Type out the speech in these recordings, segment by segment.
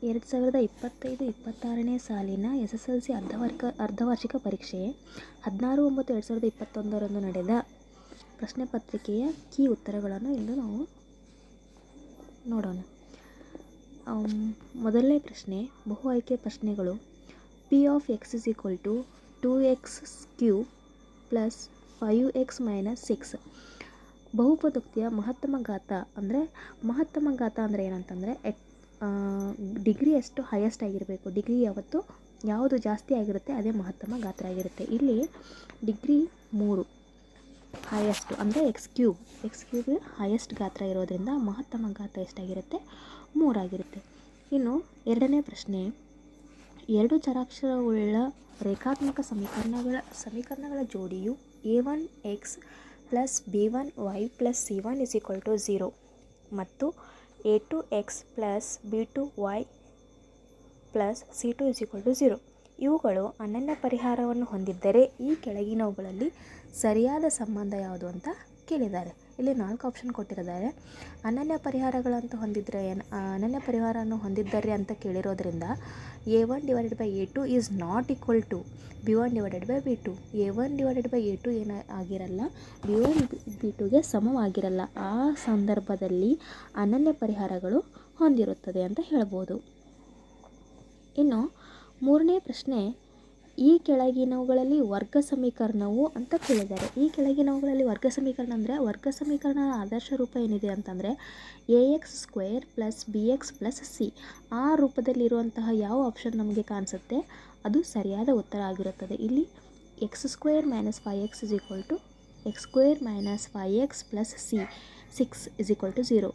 2025-26ನೇ ಸಾಲಿನ SSLC ಅರ್ಧವಾರ್ಷಿಕ ಪರೀಕ್ಷೆ 16/9/2021 ನಡೆದ ಪ್ರಶ್ನೆ ಪತ್ರಿಕೆಯ ಕೀ ಉತ್ತರಗಳನ್ನು ಇಂದು ನಾವು ನೋಡೋಣ. ಮೊದಲನೇ ಪ್ರಶ್ನೆ, ಬಹು ಆಯ್ಕೆ ಪ್ರಶ್ನೆಗಳು. P of x is equal to 2x cube plus 5x minus 6. ಬಹುಪದೋಕ್ತಿಯ ಮಹತ್ತಮ ಘಾತ ಅಂದರೆ ಏನಂತಂದರೆ ಡಿಗ್ರಿ ಎಷ್ಟು ಹೈಯೆಸ್ಟ್ ಆಗಿರಬೇಕು. ಡಿಗ್ರಿ ಯಾವುದು ಜಾಸ್ತಿ ಆಗಿರುತ್ತೆ ಅದೇ ಮಹತ್ತಮ ಗಾತ್ರ ಆಗಿರುತ್ತೆ. ಇಲ್ಲಿ ಡಿಗ್ರಿ 3 ಹೈಯೆಸ್ಟು ಅಂದರೆ ಎಕ್ಸ್ ಕ್ಯೂಬ್ ಹೈಯೆಸ್ಟ್ ಗಾತ್ರ ಇರೋದ್ರಿಂದ ಮಹತ್ತಮ ಗಾತ್ರ ಎಷ್ಟಾಗಿರುತ್ತೆ? 3 ಆಗಿರುತ್ತೆ. ಇನ್ನು ಎರಡನೇ ಪ್ರಶ್ನೆ, ಎರಡು ಚರಾಕ್ಷರವುಳ್ಳ ರೇಖಾತ್ಮಕ ಸಮೀಕರಣಗಳ ಜೋಡಿಯು a1x plus b1y plus c1 = 0 ಮತ್ತು a2x plus b2y plus c2 = 0 ಇವುಗಳು ಅನನ್ಯ ಪರಿಹಾರವನ್ನು ಹೊಂದಿದ್ದರೆ ಈ ಕೆಳಗಿನವುಗಳಲ್ಲಿ ಸರಿಯಾದ ಸಂಬಂಧ ಯಾವುದು ಅಂತ ಕೇಳಿದ್ದಾರೆ. ಇಲ್ಲಿ 4 ಆಪ್ಷನ್ ಕೊಟ್ಟಿದ್ದಾರೆ. ಅನನ್ಯ ಪರಿಹಾರಗಳನ್ನು ಹೊಂದಿದ್ದಾರೆ ಅಂತ ಕೇಳಿರೋದ್ರಿಂದ a1/a2 is not equal to b1/b2. a1/a2 ಏನಾಗಿರಲ್ಲ, b1/b2ಗೆ ಸಮವಾಗಿರಲ್ಲ. ಆ ಸಂದರ್ಭದಲ್ಲಿ ಅನನ್ಯ ಪರಿಹಾರಗಳು ಹೊಂದಿರುತ್ತದೆ ಅಂತ ಹೇಳ್ಬೋದು. ಇನ್ನು ಮೂರನೇ ಪ್ರಶ್ನೆ, ಈ ಕೆಳಗಿನವುಗಳಲ್ಲಿ ವರ್ಗ ಸಮೀಕರಣವು ಅಂತ ಕೇಳಿದ್ದಾರೆ. ಈ ಕೆಳಗಿನವುಗಳಲ್ಲಿ ವರ್ಗ ಸಮೀಕರಣ ಅಂದರೆ ವರ್ಗ ಸಮೀಕರಣದ ಆದರ್ಶ ರೂಪ ಏನಿದೆ ಅಂತಂದರೆ ax² plus bx plus c. ಆ ರೂಪದಲ್ಲಿರುವಂತಹ ಯಾವ ಆಪ್ಷನ್ ನಮಗೆ ಕಾಣಿಸುತ್ತೆ ಅದು ಸರಿಯಾದ ಉತ್ತರ ಆಗಿರುತ್ತದೆ. ಇಲ್ಲಿ x² - 5x = x² - 5x plus c 6 = 0.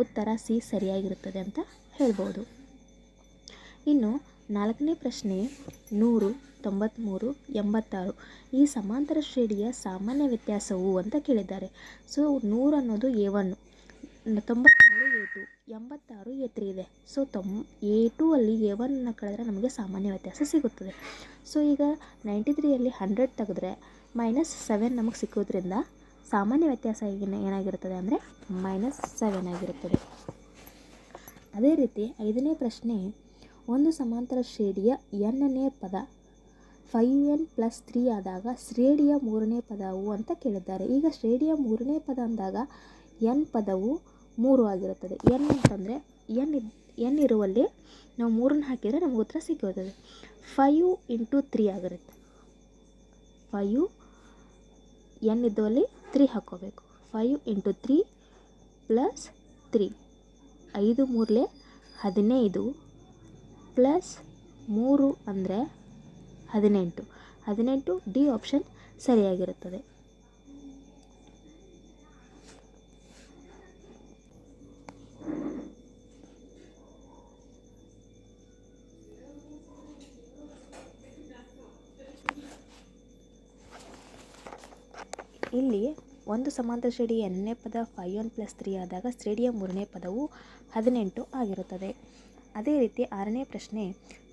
ಉತ್ತರ ಸಿ ಸರಿಯಾಗಿರುತ್ತದೆ ಅಂತ ಹೇಳ್ಬೋದು. ಇನ್ನು ನಾಲ್ಕನೇ ಪ್ರಶ್ನೆ, 100, 93, 86 ಈ ಸಮಾಂತರ ಶ್ರೇಣಿಯ ಸಾಮಾನ್ಯ ವ್ಯತ್ಯಾಸವು ಅಂತ ಕೇಳಿದ್ದಾರೆ. ಸೊ 100 ಅನ್ನೋದು a1, 93 a2, 86 a3 ಇದೆ. ಸೊ a2 ಅಲ್ಲಿ a1 ಕಳೆದ್ರೆ ನಮಗೆ ಸಾಮಾನ್ಯ ವ್ಯತ್ಯಾಸ ಸಿಗುತ್ತದೆ. ಸೊ ಈಗ 93ಯಲ್ಲಿ 100 ತೆಗೆದ್ರೆ -7 ನಮಗೆ ಸಿಕ್ಕೋದ್ರಿಂದ ಸಾಮಾನ್ಯ ವ್ಯತ್ಯಾಸ ಏನಾಗಿರುತ್ತದೆ ಅಂದರೆ -7 ಆಗಿರುತ್ತದೆ. ಅದೇ ರೀತಿ ಐದನೇ ಪ್ರಶ್ನೆ, ಒಂದು ಸಮಾಂತರ ಶ್ರೇಣಿಯ nನೇ ಪದ 5n + 3 ಆದಾಗ ಶ್ರೇಣಿಯ ಮೂರನೇ ಪದವು ಅಂತ ಕೇಳಿದ್ದಾರೆ. ಈಗ ಶ್ರೇಣಿಯ ಮೂರನೇ ಪದ ಅಂದಾಗ n ಪದವು 3 ಆಗಿರುತ್ತದೆ. n ಅಂತಂದರೆ n ಇರುವಲ್ಲಿ ನಾವು 3 ಹಾಕಿದರೆ ನಮಗೆ ಉತ್ತರ ಸಿಗುತ್ತದೆ. 5 × 3 ಆಗಿರುತ್ತೆ. 5 n ಇದ್ದಲ್ಲಿ 3 ಹಾಕ್ಕೋಬೇಕು. 5 × 3 + 3 5 3 15 ಪ್ಲಸ್ 3 ಅಂದರೆ 18 ಡಿ ಆಪ್ಷನ್ ಸರಿಯಾಗಿರುತ್ತದೆ. ಇಲ್ಲಿ ಒಂದು ಸಮಾಂತರ ಶ್ರೇಣಿಯ nನೇ ಪದ 5n + 3 ಆದಾಗ ಶ್ರೇಣಿಯ ಮೂರನೇ ಪದವು 18 ಆಗಿರುತ್ತದೆ. ಅದೇ ರೀತಿ ಆರನೇ ಪ್ರಶ್ನೆ,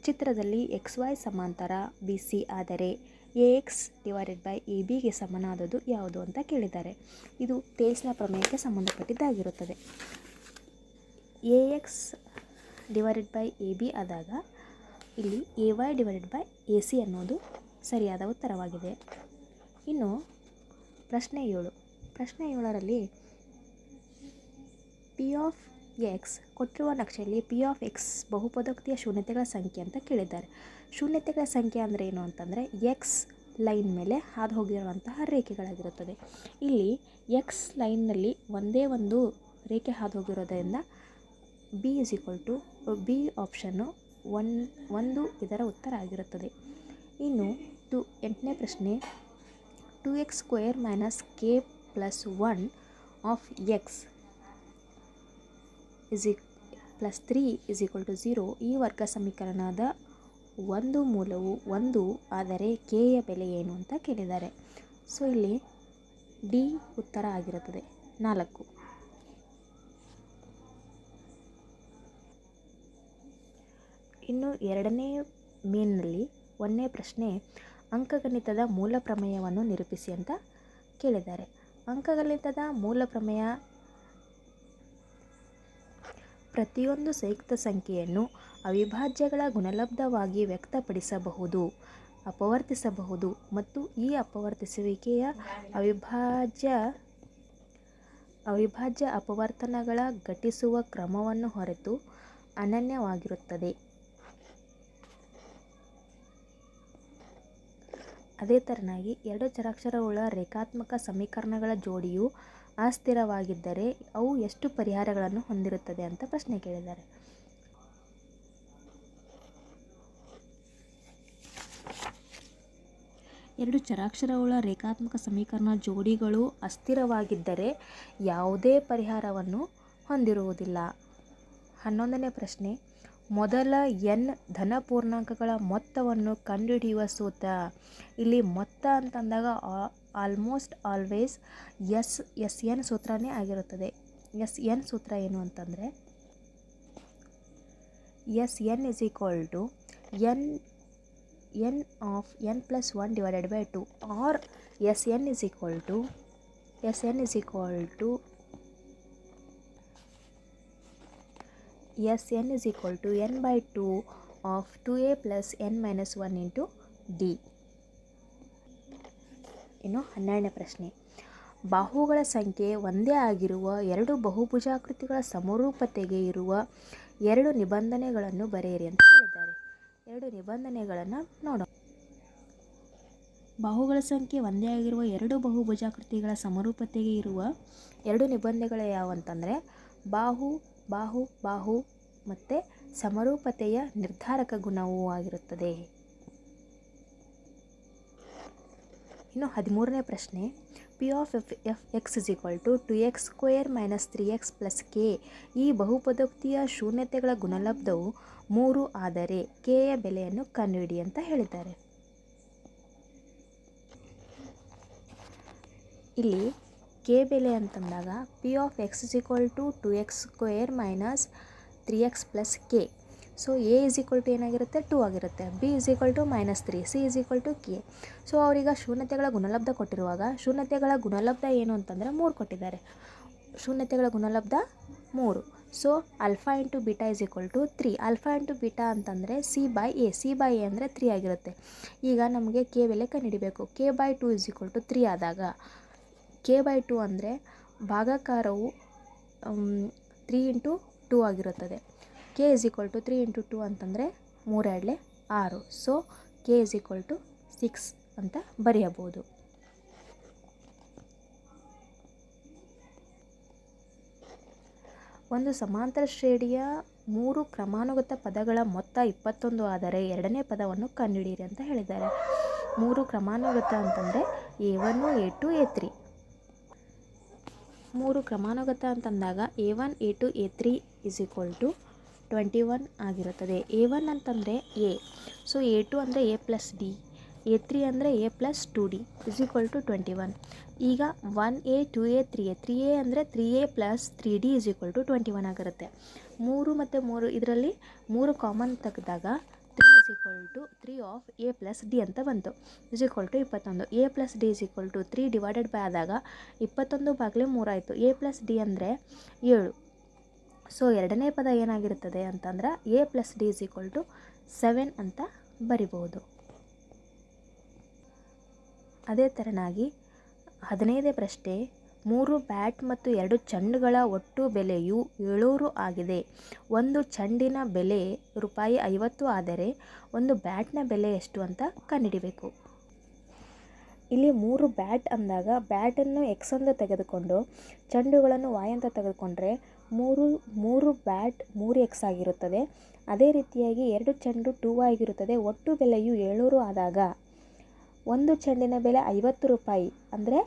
ಚಿತ್ರದಲ್ಲಿ XY ಸಮಾಂತರ BC ಆದರೆ AX/AB ಗೆ ಸಮನಾದದ್ದು ಯಾವುದು ಅಂತ ಕೇಳಿದ್ದಾರೆ. ಇದು ಟೇಲ್ಸ್ನ ಪ್ರಮೇಯಕ್ಕೆ ಸಂಬಂಧಪಟ್ಟಿದ್ದಾಗಿರುತ್ತದೆ. AX/AB ಆದಾಗ ಇಲ್ಲಿ AY/AC ಅನ್ನೋದು ಸರಿಯಾದ ಉತ್ತರವಾಗಿದೆ. ಇನ್ನು ಪ್ರಶ್ನೆ 7ರಲ್ಲಿ P of x ಕೊಟ್ಟಿರುವ ನಕ್ಷೆಯಲ್ಲಿ P of x ಬಹುಪದೋಕ್ತಿಯ ಶೂನ್ಯತೆಗಳ ಸಂಖ್ಯೆ ಅಂತ ಕೇಳಿದ್ದಾರೆ. ಶೂನ್ಯತೆಗಳ ಸಂಖ್ಯೆ ಅಂದರೆ ಏನು ಅಂತಂದರೆ x ಲೈನ್ ಮೇಲೆ ಹಾದು ಹೋಗಿರುವಂತಹ ರೇಖೆಗಳಾಗಿರುತ್ತದೆ. ಇಲ್ಲಿ x ಲೈನ್ನಲ್ಲಿ ಒಂದೇ ಒಂದು ರೇಖೆ ಹಾದು ಹೋಗಿರೋದರಿಂದ B ಆಪ್ಷನ್ನು 1 ಇದರ ಉತ್ತರ ಆಗಿರುತ್ತದೆ. ಇನ್ನು 8ನೇ ಪ್ರಶ್ನೆ, 2x² - k + 1 ಆಫ್ x + 3 = 0 ಈ ವರ್ಗ ಸಮೀಕರಣದ ಒಂದು ಮೂಲವು 1 ಆದರೆ k ಯ ಬೆಲೆ ಏನು ಅಂತ ಕೇಳಿದ್ದಾರೆ. ಸೊ ಇಲ್ಲಿ ಡಿ ಉತ್ತರ ಆಗಿರುತ್ತದೆ 4. ಇನ್ನು ಎರಡನೇ ಮೇನ್ನಲ್ಲಿ 1ನೇ ಪ್ರಶ್ನೆ, ಅಂಕಗಣಿತದ ಮೂಲ ಪ್ರಮೇಯವನ್ನು ನಿರೂಪಿಸಿ ಅಂತ ಕೇಳಿದ್ದಾರೆ. ಅಂಕಗಣಿತದ ಮೂಲ ಪ್ರಮೇಯ ಪ್ರತಿಯೊಂದು ಸಂಯುಕ್ತ ಸಂಖ್ಯೆಯನ್ನು ಅವಿಭಾಜ್ಯಗಳ ಗುಣಲಬ್ಧವಾಗಿ ವ್ಯಕ್ತಪಡಿಸಬಹುದು, ಅಪವರ್ತಿಸಬಹುದು ಮತ್ತು ಈ ಅಪವರ್ತಿಸುವಿಕೆಯ ಅವಿಭಾಜ್ಯ ಅಪವರ್ತನಗಳ ಘಟಿಸುವ ಕ್ರಮವನ್ನು ಹೊರತು ಅನನ್ಯವಾಗಿರುತ್ತದೆ. ಅದೇ ತೆರನಾಗಿ ಎರಡು ಚರಾಕ್ಷರವುಳ್ಳ ರೇಖಾತ್ಮಕ ಸಮೀಕರಣಗಳ ಜೋಡಿಯು ಅಸ್ಥಿರವಾಗಿದ್ದರೆ ಅವು ಎಷ್ಟು ಪರಿಹಾರಗಳನ್ನು ಹೊಂದಿರುತ್ತದೆ ಅಂತ ಪ್ರಶ್ನೆ ಕೇಳಿದ್ದಾರೆ. ಎರಡು ಚರಾಕ್ಷರವುಳ್ಳ ರೇಖಾತ್ಮಕ ಸಮೀಕರಣ ಜೋಡಿಗಳು ಅಸ್ಥಿರವಾಗಿದ್ದರೆ ಯಾವುದೇ ಪರಿಹಾರವನ್ನು ಹೊಂದಿರುವುದಿಲ್ಲ. 11ನೇ ಪ್ರಶ್ನೆ, ಮೊದಲ n ಧನ ಪೂರ್ಣಾಂಕಗಳ ಮೊತ್ತವನ್ನು ಕಂಡುಹಿಡಿಯುವ ಸೂತ್ರ. ಇಲ್ಲಿ ಮೊತ್ತ ಅಂತಂದಾಗ ಆಲ್ಮೋಸ್ಟ್ ಆಲ್ವೇಸ್ ಎಸ್ ಎನ್ ಸೂತ್ರನೇ ಆಗಿರುತ್ತದೆ. ಎಸ್ ಎನ್ ಸೂತ್ರ ಏನು ಅಂತಂದರೆ s N is equal to n of n plus 1 divided by 2 or Sn is equal to n by 2 of 2a plus n minus 1 into d. ಇನ್ನು 12ನೇ ಪ್ರಶ್ನೆ, ಬಾಹುಗಳ ಸಂಖ್ಯೆ ಒಂದೇ ಆಗಿರುವ ಎರಡು ಬಹುಭುಜಾಕೃತಿಗಳ ಸಮರೂಪತೆಗೆ ಇರುವ ಎರಡು ನಿಬಂಧನೆಗಳನ್ನು ಬರೆಯಿರಿ ಅಂತ ಹೇಳಿದ್ದಾರೆ. ಎರಡು ನಿಬಂಧನೆಗಳನ್ನು ನೋಡೋಣ. ಬಾಹುಗಳ ಸಂಖ್ಯೆ ಒಂದೇ ಆಗಿರುವ ಎರಡು ಬಹುಭುಜಾಕೃತಿಗಳ ಸಮರೂಪತೆಗೆ ಇರುವ ಎರಡು ನಿಬಂಧನೆಗಳು ಯಾವಂತಂದರೆ ಬಾಹು ಬಾಹು ಬಾಹು ಮತ್ತು ಸಮರೂಪತೆಯ ನಿರ್ಧಾರಕ ಗುಣವೂ ಆಗಿರುತ್ತದೆ. ಇನ್ನು 13ನೇ ಪ್ರಶ್ನೆ, p of f x is equal to 2x square minus 3x plus k ಈ ಬಹುಪದೋಕ್ತಿಯ ಶೂನ್ಯತೆಗಳ ಗುಣಲಬ್ಧವು 3 ಆದರೆ ಕೆಯ ಬೆಲೆಯನ್ನು ಕಂಡುಹಿಡಿ ಅಂತ ಹೇಳಿದ್ದಾರೆ. ಇಲ್ಲಿ ಕೆ ಬೆಲೆ ಅಂತಂದಾಗ p of x is equal to 2x square minus 3x plus k. So a is equal to ಏನಾಗಿರುತ್ತೆ 2 ಆಗಿರುತ್ತೆ, b is equal to -3, c is equal to k. So ಅವರೀಗ ಶೂನ್ಯತೆಗಳ ಗುಣಲಬ್ಧ ಕೊಟ್ಟಿರುವಾಗ ಶೂನ್ಯತೆಗಳ ಗುಣಲಬ್ಧ ಏನು ಅಂತಂದರೆ 3 ಕೊಟ್ಟಿದ್ದಾರೆ. ಶೂನ್ಯತೆಗಳ ಗುಣಲಬ್ಧ 3. So alpha into beta is equal to 3. Alpha into beta ಅಂತಂದರೆ ಸಿ ಬೈ ಎ ಅಂದರೆ 3 ಆಗಿರುತ್ತೆ. ಈಗ ನಮಗೆ ಕೆ ಬೆಲೆ ಕಂಡುಹಿಡಿಬೇಕು. K by 2 is equal to 3 ಆದಾಗ ಕೆ ಬೈ 2 ಅಂದರೆ ಭಾಗಾಕಾರವು 3 ಇಂಟು 2 ಆಗಿರುತ್ತದೆ. K is equal to 3 into 2 ಅಂತಂದರೆ 3 2 6. So k is equal to 6 ಅಂತ ಬರೆಯಬಹುದು. ಒಂದು ಸಮಾಂತರ ಶ್ರೇಣಿಯ 3 ಕ್ರಮಾನುಗತ ಪದಗಳ ಮೊತ್ತ 21 ಆದರೆ ಎರಡನೇ ಪದವನ್ನು ಕಂಡುಹಿಡಿಯಿರಿ ಅಂತ ಹೇಳಿದ್ದಾರೆ. 3 ಕ್ರಮಾನುಗತ ಅಂತಂದರೆ A1 A2 A3. 3 ಕ್ರಮಾನುಗತ ಅಂತಂದಾಗ A1 A2 A3 is equal to 21 ಆಗಿರುತ್ತದೆ. A1 ಅಂತಂದರೆ A, ಸೊ A2 ಅಂದರೆ A ಪ್ಲಸ್ ಡಿ, A3 ಅಂದರೆ A plus 2D is equal to 21. ಈಗ 1A 2A 3A 3A ಅಂದರೆ 3A plus 3D is equal to 21 ಆಗಿರುತ್ತೆ. 3 ಮತ್ತು 3 ಇದರಲ್ಲಿ 3 ಕಾಮನ್ ತೆಗೆದಾಗ 3 is equal to 3 of A plus d ಅಂತ ಬಂತು, is equal to 21. A plus d is equal to 3 divided by ಆದಾಗ 21 ಬಾಗಿಲೆ 3 ಆಯಿತು. A ಪ್ಲಸ್ ಡಿ ಅಂದರೆ 7. ಸೊ ಎರಡನೇ ಪದ ಏನಾಗಿರುತ್ತದೆ ಅಂತಂದ್ರೆ a plus d is equal to 7 ಅಂತ ಬರಿಬೋದು. ಅದೇ ಥರನಾಗಿ 15ನೇ ಪ್ರಶ್ನೆ, 3 ಬ್ಯಾಟ್ ಮತ್ತು 2 ಚೆಂಡುಗಳ ಒಟ್ಟು ಬೆಲೆಯು 700 ಆಗಿದೆ. ಒಂದು ಚೆಂಡಿನ ಬೆಲೆ ₹50 ಆದರೆ ಒಂದು ಬ್ಯಾಟ್ನ ಬೆಲೆ ಎಷ್ಟು ಅಂತ ಕಂಡುಹಿಡಿಬೇಕು. ಇಲ್ಲಿ 3 ಬ್ಯಾಟ್ ಅಂದಾಗ ಬ್ಯಾಟನ್ನು ಎಕ್ಸ್ ಅಂತ ತೆಗೆದುಕೊಂಡು ಚೆಂಡುಗಳನ್ನು ವಾಯ್ ಅಂತ ತೆಗೆದುಕೊಂಡ್ರೆ 3 ಬ್ಯಾಟ್ 3x ಆಗಿರುತ್ತದೆ. ಅದೇ ರೀತಿಯಾಗಿ 2 ಚೆಂಡು 2y ಆಗಿರುತ್ತದೆ. ಒಟ್ಟು ಬೆಲೆಯು 700 ಆದಾಗ ಒಂದು ಚೆಂಡಿನ ಬೆಲೆ ₹50 ಅಂದರೆ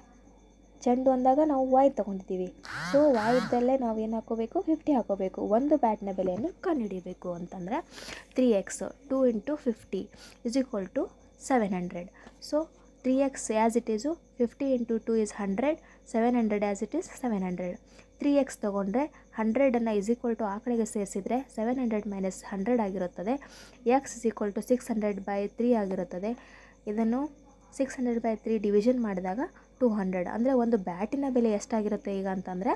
ಚೆಂಡು ಅಂದಾಗ ನಾವು ವಾಯ್ ತೊಗೊಂಡಿದ್ದೀವಿ. ಸೊ ವಾಯ್ ಇದ್ದಲ್ಲೇ ನಾವು ಏನು ಹಾಕೋಬೇಕು 50 ಹಾಕೋಬೇಕು. ಒಂದು ಬ್ಯಾಟ್ನ ಬೆಲೆಯನ್ನು ಕಂಡುಹಿಡಿಯಬೇಕು ಅಂತಂದರೆ 3x 2 into 50 is equal to 700. So 3x as it is 50 into 2 is 100, 700 as it is 700. 3x ತೊಗೊಂಡ್ರೆ 100ಅನ್ನು ಇಸ್ ಈಕ್ವಲ್ ಟು ಆ ಕಡೆಗೆ ಸೇರಿಸಿದರೆ 700 ಮೈನಸ್ 100 ಆಗಿರುತ್ತದೆ. ಎಕ್ಸ್ ಇಸ್ ಈಕ್ವಲ್ ಟು 600/3 ಆಗಿರುತ್ತದೆ. ಇದನ್ನು 600/3 ಡಿವಿಷನ್ ಮಾಡಿದಾಗ 200 ಅಂದರೆ ಒಂದು ಬ್ಯಾಟಿನ ಬೆಲೆ ಎಷ್ಟಾಗಿರುತ್ತೆ ಈಗ ಅಂತಂದರೆ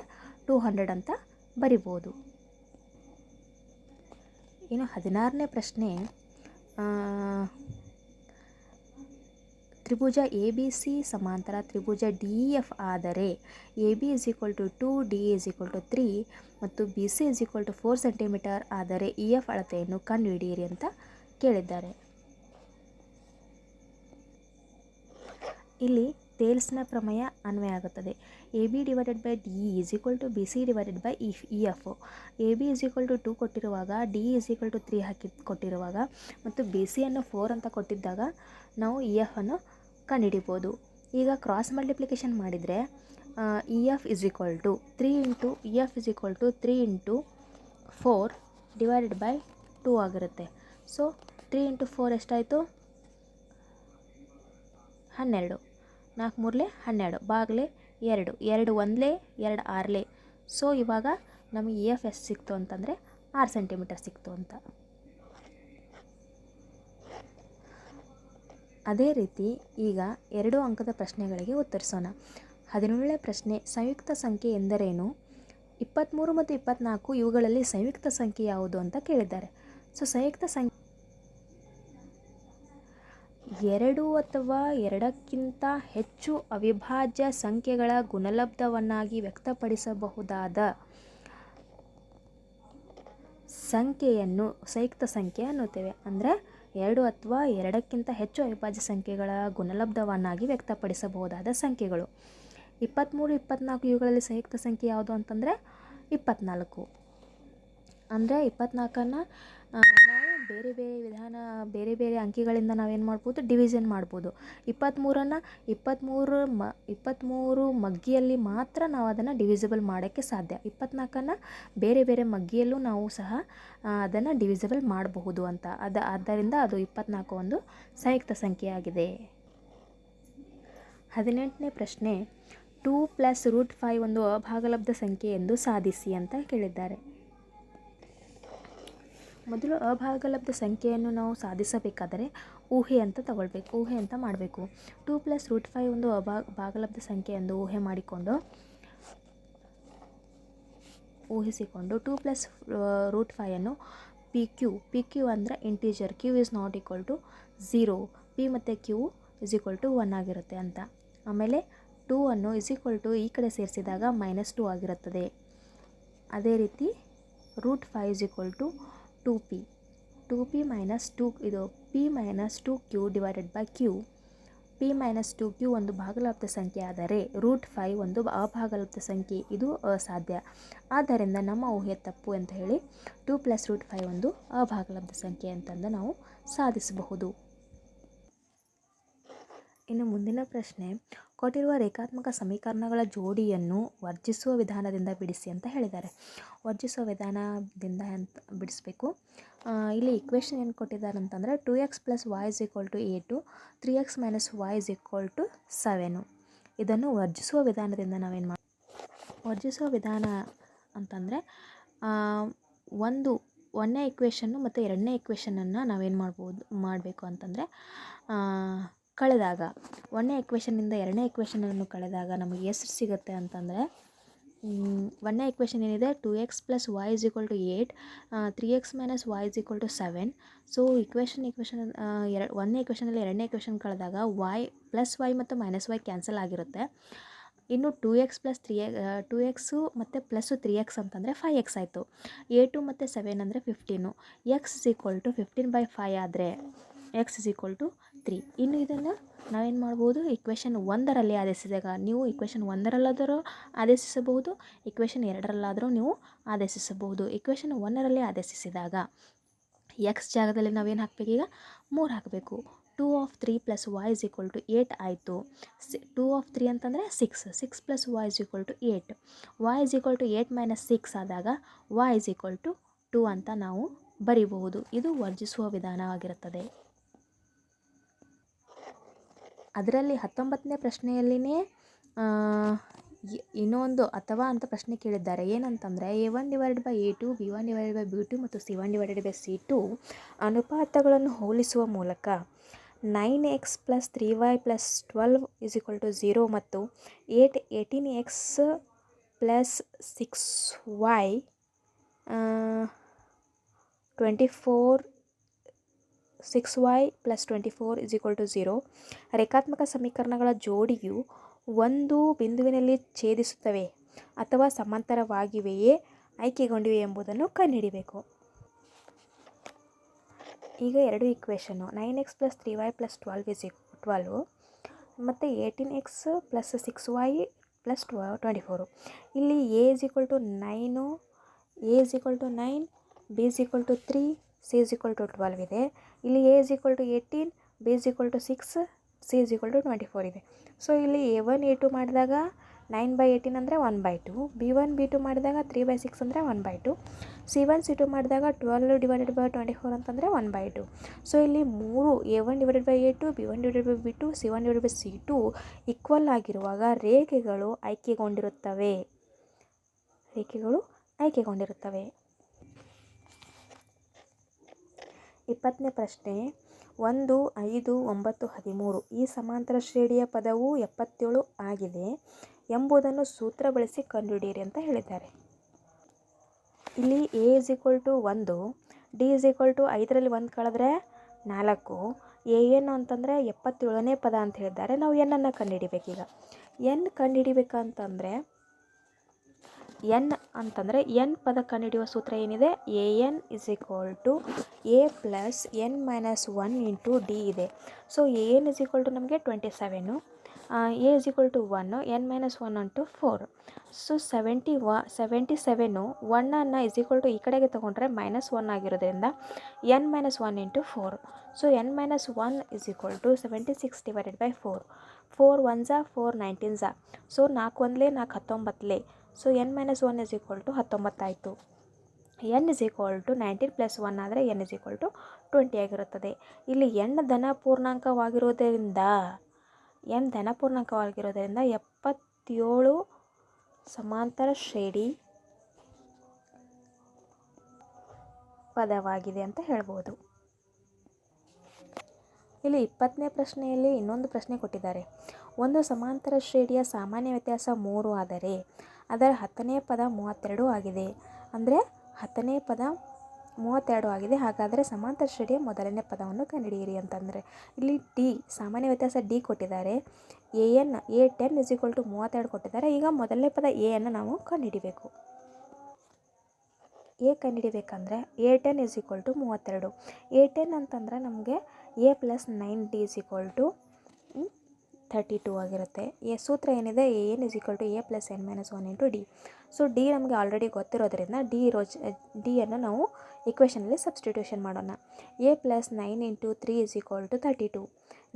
200 ಅಂತ ಬರಿಬೋದು. ಇನ್ನು 16ನೇ ಪ್ರಶ್ನೆ, ತ್ರಿಭುಜ ಎ ಬಿ ಸಿ ಸಮಾಂತರ ತ್ರಿಭುಜ ಡಿ ಎಫ್ ಆದರೆ ಎ ಬಿ = 2, ಡಿ = 3 ಮತ್ತು ಬಿ ಸಿ = 4 ಸೆಂಟಿಮೀಟರ್ ಆದರೆ ಇ ಎಫ್ ಅಳತೆಯನ್ನು ಕಂಡುಹಿಡಿಯಿರಿ ಅಂತ ಕೇಳಿದ್ದಾರೆ. ಇಲ್ಲಿ ಥೇಲ್ಸ್ನ ಪ್ರಮೇಯ ಅನ್ವಯ ಆಗುತ್ತದೆ. A B / D = B C / E F. A B = 2 ಕೊಟ್ಟಿರುವಾಗ, ಡಿ = 3 ಕೊಟ್ಟಿರುವಾಗ ಮತ್ತು ಬಿ ಸಿಯನ್ನು 4 ಅಂತ ಕೊಟ್ಟಿದ್ದಾಗ ನಾವು ಇ ಎಫ್ ಅನ್ನು ಕಂಡುಹಿಡಿಬೋದು. ಈಗ ಕ್ರಾಸ್ ಮಲ್ಟಿಪ್ಲಿಕೇಶನ್ ಮಾಡಿದರೆ E F = 3 into E F = 3 into 4 / 2 ಆಗಿರುತ್ತೆ. ಸೊ 3 ಇಂಟು 4 ಎಷ್ಟಾಯಿತು? 12. 4 3 12 ಬಾಗ್ಲೆ 2 2 1 2 6. ಸೊ ಇವಾಗ ನಮಗೆ ಇ ಎಫ್ ಎಷ್ಟು ಸಿಕ್ತು ಅಂತಂದರೆ 6 ಸೆಂಟಿಮೀಟರ್ ಸಿಕ್ತು ಅಂತ. ಅದೇ ರೀತಿ ಈಗ 2 ಅಂಕದ ಪ್ರಶ್ನೆಗಳಿಗೆ ಉತ್ತರಿಸೋಣ. 17ನೇ ಪ್ರಶ್ನೆ, ಸಂಯುಕ್ತ ಸಂಖ್ಯೆ ಎಂದರೇನು? 23 ಮತ್ತು 24 ಇವುಗಳಲ್ಲಿ ಸಂಯುಕ್ತ ಸಂಖ್ಯೆ ಯಾವುದು ಅಂತ ಕೇಳಿದ್ದಾರೆ. ಸೊ ಸಂಯುಕ್ತ ಸಂಖ್ಯೆ 2 ಅಥವಾ 2ಕ್ಕಿಂತ ಹೆಚ್ಚು ಅವಿಭಾಜ್ಯ ಸಂಖ್ಯೆಗಳ ಗುಣಲಬ್ಧವನ್ನಾಗಿ ವ್ಯಕ್ತಪಡಿಸಬಹುದಾದ ಸಂಖ್ಯೆಯನ್ನು ಸಂಯುಕ್ತ ಸಂಖ್ಯೆ ಅನ್ನುತ್ತೇವೆ. ಅಂದರೆ 2 ಅಥವಾ 2ಕ್ಕಿಂತ ಹೆಚ್ಚು ಅವಿಭಾಜ್ಯ ಸಂಖ್ಯೆಗಳ ಗುಣಲಬ್ಧವನ್ನಾಗಿ ವ್ಯಕ್ತಪಡಿಸಬಹುದಾದ ಸಂಖ್ಯೆಗಳು. 23, 24 ಇವುಗಳಲ್ಲಿ ಸಂಯುಕ್ತ ಸಂಖ್ಯೆ ಯಾವುದು ಅಂತಂದರೆ 24. ಅಂದರೆ 24ನ್ನು ನಾವು ಬೇರೆ ಬೇರೆ ಅಂಕಿಗಳಿಂದ ನಾವೇನು ಮಾಡ್ಬೋದು? ಡಿವಿಷನ್ ಮಾಡ್ಬೋದು. 23ನ್ನು 23 ಮಗ್ಗಿಯಲ್ಲಿ ಮಾತ್ರ ನಾವು ಅದನ್ನು ಡಿವಿಸಿಬಲ್ ಮಾಡೋಕ್ಕೆ ಸಾಧ್ಯ. 24ನ್ನು ಬೇರೆ ಬೇರೆ ಮಗ್ಗಿಯಲ್ಲೂ ನಾವು ಸಹ ಅದನ್ನು ಡಿವಿಸಿಬಲ್ ಮಾಡಬಹುದು ಅಂತ. ಆದ್ದರಿಂದ ಅದು 24 ಒಂದು ಸಂಯುಕ್ತ ಸಂಖ್ಯೆಯಾಗಿದೆ. 18ನೇ ಪ್ರಶ್ನೆ, 2 + √5 ಒಂದು ಅಭಾಗಲಬ್ಧ ಸಂಖ್ಯೆ ಎಂದು ಸಾಧಿಸಿ ಅಂತ ಕೇಳಿದ್ದಾರೆ. ಮೊದಲು ಅಭಾಗಲಬ್ಧ ಸಂಖ್ಯೆಯನ್ನು ನಾವು ಸಾಧಿಸಬೇಕಾದರೆ ಊಹೆ ಅಂತ ತಗೊಳ್ಬೇಕು, ಊಹೆ ಅಂತ ಮಾಡಬೇಕು. 2 + √5 ಒಂದು ಭಾಗಲಬ್ಧ ಸಂಖ್ಯೆ ಎಂದು ಊಹಿಸಿಕೊಂಡು 2 + √5 ಅನ್ನು ಪಿ ಕ್ಯೂ ಅಂದರೆ ಇಂಟೀಜರ್, ಕ್ಯೂ ≠ 0, ಪಿ ಮತ್ತು ಕ್ಯೂ = 1 ಆಗಿರುತ್ತೆ ಅಂತ. ಆಮೇಲೆ 2 ಅನ್ನು ಈ ಕಡೆ ಸೇರಿಸಿದಾಗ -2 ಆಗಿರುತ್ತದೆ. ಅದೇ ರೀತಿ √5 = 2p - 2 ಇದು p - 2q / q. p - 2q ಒಂದು ಭಾಗಲಬ್ಧ ಸಂಖ್ಯೆ ಆದರೆ √5 ಒಂದು ಅಭಾಗಲಬ್ಧ ಸಂಖ್ಯೆ. ಇದು ಅಸಾಧ್ಯ. ಆದ್ದರಿಂದ ನಮ್ಮ ಊಹೆ ತಪ್ಪು ಅಂತ ಹೇಳಿ 2 + √5 ಒಂದು ಅಭಾಗಲಬ್ಧ ಸಂಖ್ಯೆ ಅಂತಂದು ನಾವು ಸಾಧಿಸಬಹುದು. ಇನ್ನು ಮುಂದಿನ ಪ್ರಶ್ನೆ, ಕೊಟ್ಟಿರುವ ರೇಖಾತ್ಮಕ ಸಮೀಕರಣಗಳ ಜೋಡಿಯನ್ನು ವರ್ಜಿಸುವ ವಿಧಾನದಿಂದ ಬಿಡಿಸಿ ಅಂತ ಹೇಳಿದ್ದಾರೆ. ವರ್ಜಿಸುವ ವಿಧಾನದಿಂದ ಅಂತ ಬಿಡಿಸಬೇಕು. ಇಲ್ಲಿ ಇಕ್ವೇಷನ್ ಏನು ಕೊಟ್ಟಿದ್ದಾರೆ ಅಂತಂದರೆ 2x + y = 8, 3x - y = 7. ಇದನ್ನು ವರ್ಜಿಸುವ ವಿಧಾನದಿಂದ ನಾವೇನು ಮಾಡಿ ವರ್ಜಿಸುವ ವಿಧಾನ ಅಂತಂದರೆ ಒಂದನೇ ಇಕ್ವೇಷನ್ನು ಮತ್ತು ಎರಡನೇ ಇಕ್ವೇಷನನ್ನು ನಾವೇನು ಮಾಡಬೇಕು ಅಂತಂದರೆ ಕಳೆದಾಗ, ಒಂದನೇ ಇಕ್ವೇಷನ್ನಿಂದ ಎರಡನೇ ಇಕ್ವೇಷನನ್ನು ಕಳೆದಾಗ ನಮಗೆ ಎಷ್ಟು ಸಿಗುತ್ತೆ ಅಂತಂದರೆ, ಒಂದನೇ ಇಕ್ವೇಷನ್ ಏನಿದೆ 2x + y = 8, 3x - y = 7. So ಒಂದನೇ ಇಕ್ವೇಷನಲ್ಲಿ ಎರಡನೇ ಇಕ್ವೇಷನ್ ಕಳೆದಾಗ y ಮತ್ತು -y ಕ್ಯಾನ್ಸಲ್ ಆಗಿರುತ್ತೆ. ಇನ್ನು 2x ಮತ್ತು ಪ್ಲಸ್ 3x ಅಂತಂದರೆ 5x ಆಯಿತು. 8 ಮತ್ತು 7 ಅಂದರೆ 15. x = 15/5 ಆದರೆ x = 3. ಇನ್ನು ಇದನ್ನು ನಾವೇನು ಮಾಡ್ಬೋದು? ಇಕ್ವೇಷನ್ 1ರಲ್ಲಿ ಆದೇಶಿಸಿದಾಗ, ನೀವು ಇಕ್ವೇಷನ್ 1ರಲ್ಲಾದರೂ ಆದೇಶಿಸಬಹುದು, ಇಕ್ವೇಷನ್ 2ರಲ್ಲಾದರೂ ನೀವು ಆದೇಶಿಸಬಹುದು. ಇಕ್ವೇಷನ್ 1ರಲ್ಲಿ ಆದೇಶಿಸಿದಾಗ x ಜಾಗದಲ್ಲಿ ನಾವೇನು ಹಾಕಬೇಕು? ಈಗ 3 ಹಾಕಬೇಕು. 2 + 3 + y = 8 ಆಯಿತು. 2 ಅಂತಂದರೆ 6 + y = 8. y = 8 - 6 ಆದಾಗ y = 2 ಅಂತ ನಾವು ಬರೀಬಹುದು. ಇದು ವರ್ಜಿಸುವ ವಿಧಾನವಾಗಿರುತ್ತದೆ. ಅದರಲ್ಲಿ 19ನೇ ಪ್ರಶ್ನೆಯಲ್ಲಿನೇ ಇನ್ನೊಂದು ಅಥವಾ ಅಂತ ಪ್ರಶ್ನೆ ಕೇಳಿದ್ದಾರೆ. ಏನಂತಂದರೆ a1 / a2, b1 / b2 ಮತ್ತು c1 / c2 ಅನುಪಾತಗಳನ್ನು ಹೋಲಿಸುವ ಮೂಲಕ 9x + 3y + 12 0 ಮತ್ತು 18x + 6y 24 6y + 24 = 0. ರೇಖಾತ್ಮಕ ಸಮೀಕರಣಗಳ ಜೋಡಿಯು ಒಂದು ಬಿಂದುವಿನಲ್ಲಿ ಛೇದಿಸುತ್ತವೆ ಅಥವಾ ಸಮಾಂತರವಾಗಿವೆಯೇ ಆಯ್ಕೆಗೊಂಡಿವೆ ಎಂಬುದನ್ನು ಕಂಡುಹಿಡಿಯಬೇಕು. ಈಗ ಎರಡು ಈಕ್ವೇಷನ್ನು 9x + 3y + 12 ಮತ್ತು 18x + 6y + 24. ಇಲ್ಲಿ a = 9, b = 3, c = 12 ಇದೆ. ಇಲ್ಲಿ a = 18, b = 6, c = 24 ಇದೆ. ಸೊ ಇಲ್ಲಿ a1 a2 ಮಾಡಿದಾಗ 9/18 ಅಂದರೆ 1/2, b1 b2 ಮಾಡಿದಾಗ 3/6 ಅಂದರೆ 1/2, c1 c2 ಮಾಡಿದಾಗ 12/24 ಅಂತಂದರೆ 1/2. ಸೊ ಇಲ್ಲಿ 3 a1/a2, b1/b2, c1/c2 ಈಕ್ವಲ್ ಆಗಿರುವಾಗ ರೇಖೆಗಳು ಆಯ್ಕೆಗೊಂಡಿರುತ್ತವೆ. 20ನೇ ಪ್ರಶ್ನೆ, 1, 5, 9, 13 ಈ ಸಮಾಂತರ ಶ್ರೇಣಿಯ ಪದವು 77 ಆಗಿದೆ ಎಂಬುದನ್ನು ಸೂತ್ರ ಬಳಸಿ ಕಂಡುಹಿಡಿಯಿರಿ ಅಂತ ಹೇಳಿದ್ದಾರೆ. ಇಲ್ಲಿ a = 1, d = 5ರಲ್ಲಿ 1 ಕಳೆದ್ರೆ 4, an ಅಂತಂದರೆ 77ನೇ ಪದ ಅಂತ ಹೇಳಿದ್ದಾರೆ. ನಾವು n ಕಂಡುಹಿಡಿಬೇಕೀಗ. n ಕಂಡುಹಿಡಿಬೇಕಂತಂದರೆ n ಪದ ಕಂಡುಹಿಡಿಯುವ ಸೂತ್ರ ಏನಿದೆ, an = a + n - 1 × d ಇದೆ. ಸೊ an = ನಮಗೆ 27, a = 1, n - 1 × 4. ಸೊ 77 1 ಈ ಕಡೆಗೆ ತೊಗೊಂಡ್ರೆ -1 ಆಗಿರೋದ್ರಿಂದ n - 1 × 4. So n - 1 = 76/4. 4 1s 4 19s. So 4 1 4 19. So n - 1 = 19 ಆಯಿತು. n = 19 + 1 ಆದರೆ n = 20 ಆಗಿರುತ್ತದೆ. ಇಲ್ಲಿ n ಧನಪೂರ್ಣಾಂಕವಾಗಿರೋದರಿಂದ 77 ಸಮಾಂತರ ಶ್ರೇಣಿ ಪದವಾಗಿದೆ ಅಂತ ಹೇಳ್ಬೋದು. ಇಲ್ಲಿ 20ನೇ ಪ್ರಶ್ನೆಯಲ್ಲಿ ಇನ್ನೊಂದು ಪ್ರಶ್ನೆ ಕೊಟ್ಟಿದ್ದಾರೆ. ಒಂದು ಸಮಾಂತರ ಶ್ರೇಣಿಯ ಸಾಮಾನ್ಯ ವ್ಯತ್ಯಾಸ 3 ಆದರೆ ಅದರ 10ನೇ ಪದ 32 ಆಗಿದೆ. ಅಂದರೆ 10ನೇ ಪದ 32 ಆಗಿದೆ. ಹಾಗಾದರೆ ಸಮಾಂತರ ಶ್ರೇಣಿಯ ಮೊದಲನೇ ಪದವನ್ನು ಕಂಡುಹಿಡಿಯಿರಿ ಅಂತಂದರೆ ಇಲ್ಲಿ ಡಿ ಸಾಮಾನ್ಯ ವ್ಯತ್ಯಾಸ ಡಿ ಕೊಟ್ಟಿದ್ದಾರೆ. a10 = 32 ಕೊಟ್ಟಿದ್ದಾರೆ. ಈಗ ಮೊದಲನೇ ಪದ a ಅನ್ನು ನಾವು ಕಂಡುಹಿಡಿಬೇಕು. a ಕಂಡುಹಿಡಿಬೇಕಂದ್ರೆ a10 = 32. a10 ಅಂತಂದರೆ ನಮಗೆ a + 9d = 32 ಆಗಿರುತ್ತೆ. ಸೂತ್ರ ಏನಿದೆ, an = a + n - 1 × d. So D ನಮಗೆ ಆಲ್ರೆಡಿ ಗೊತ್ತಿರೋದ್ರಿಂದ ಡಿ ಅನ್ನು ನಾವು ಇಕ್ವೇಷನಲ್ಲಿ ಸಬ್ಸ್ಟಿಟ್ಯೂಷನ್ ಮಾಡೋಣ. a + 9 × 3 = 32.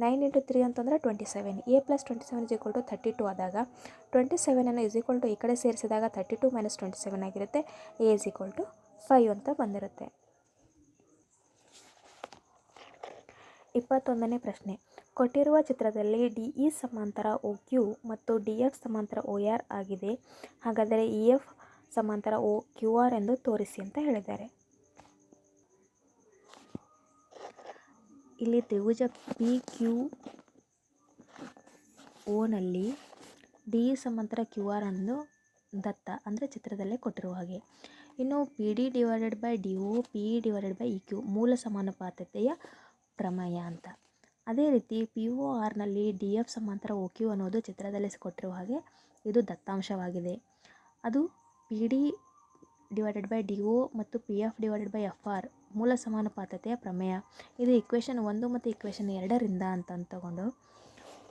9 × 3 ಅಂತಂದರೆ 27. a + 27 = 32 ಆದಾಗ 27 ಈ ಕಡೆ ಸೇರಿಸಿದಾಗ 32 - 27 ಆಗಿರುತ್ತೆ. a = 5 ಅಂತ ಬಂದಿರುತ್ತೆ. 21ನೇ ಪ್ರಶ್ನೆ, ಕೊಟ್ಟಿರುವ ಚಿತ್ರದಲ್ಲಿ DE ಸಮಾಂತರ OQ ಮತ್ತು DF ಸಮಾಂತರ OR ಆಗಿದೆ. ಹಾಗಾದರೆ EF ಸಮಾಂತರ OQR ಎಂದು ತೋರಿಸಿ ಅಂತ ಹೇಳಿದ್ದಾರೆ. ಇಲ್ಲಿ ತ್ರಿಭುಜ PQO ನಲ್ಲಿ DE ಸಮಾಂತರ QR ಅನ್ನು ದತ್ತ ಅಂದರೆ ಚಿತ್ರದಲ್ಲೇ ಕೊಟ್ಟಿರುವ ಹಾಗೆ. ಇನ್ನು PD / DO PE / EQ ಮೂಲ ಸಮಾನುಪಾತತೆಯ ಪ್ರಮೇಯ ಅಂತ. ಅದೇ ರೀತಿ POR ನಲ್ಲಿ DF ಸಮಾಂತರ OQ ಅನ್ನೋದು ಚಿತ್ರದಲ್ಲಿ ಕೊಟ್ಟಿರುವ ಹಾಗೆ ಇದು ದತ್ತಾಂಶವಾಗಿದೆ. ಅದು PD / DO ಮತ್ತು PF / FR ಮೂಲ ಸಮಾನುಪಾತತೆಯ ಪ್ರಮೇಯ. ಇದು ಇಕ್ವೇಷನ್ 1 ಮತ್ತು ಇಕ್ವೇಷನ್ 2ರಿಂದ ಅಂತ ತಗೊಂಡು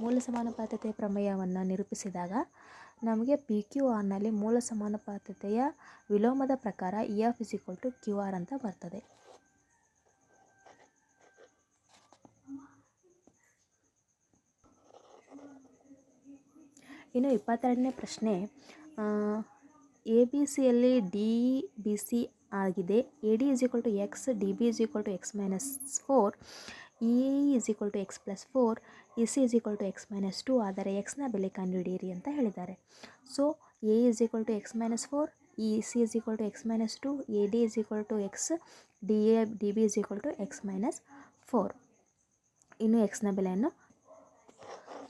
ಮೂಲ ಸಮಾನುಪಾತತೆಯ ಪ್ರಮೇಯವನ್ನು ನಿರೂಪಿಸಿದಾಗ ನಮಗೆ PQR ನಲ್ಲಿ ಮೂಲ ಸಮಾನುಪಾತತೆಯ ವಿಲೋಮದ ಪ್ರಕಾರ EF = QR ಅಂತ ಬರ್ತದೆ. ಇನ್ನು 22ನೇ ಪ್ರಶ್ನೆ, ABCಯಲ್ಲಿ DBC ಆಗಿದೆ. AD = x, DB = x - 4, EE = x + 4, EC = x - 2 ಆದರೆ x ನ ಬೆಲೆ ಕಂಡುಹಿಡಿಯಿರಿ ಅಂತ ಹೇಳಿದ್ದಾರೆ. So AE = x - 4, EC = x - 2, AD = x, DB = x - 4. ಇನ್ನು x ನ ಬೆಲೆಯನ್ನು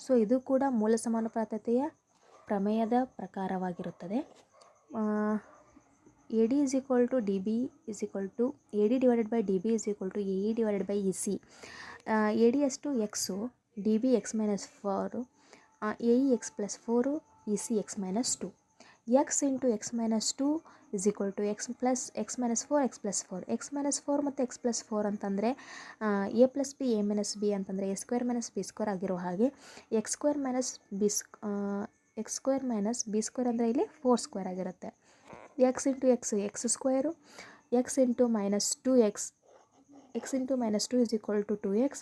ಸೊ ಇದು ಕೂಡ ಮೂಲ ಸಮಾನುಪಾತತೆಯ ಪ್ರಮೇಯದ ಪ್ರಕಾರವಾಗಿರುತ್ತದೆ. A D is equal to D B is equal to A D divided by D B is equal to A E divided by E C. A D ಅಷ್ಟು x, D B x minus 4, A E x plus 4, E C x minus 2. X into x minus 2 is equal to x plus x minus 4 x plus 4. X minus 4 ಮತ್ತು X plus 4 ಅಂತಂದರೆ A plus B A minus B ಅಂತಂದರೆ A square minus B square ಆಗಿರೋ ಹಾಗೆ x square minus B square ಅಂದರೆ ಇಲ್ಲಿ 4 square ಆಗಿರುತ್ತೆ. X into x x square, x into minus 2x, x into minus 2 is equal to 2x.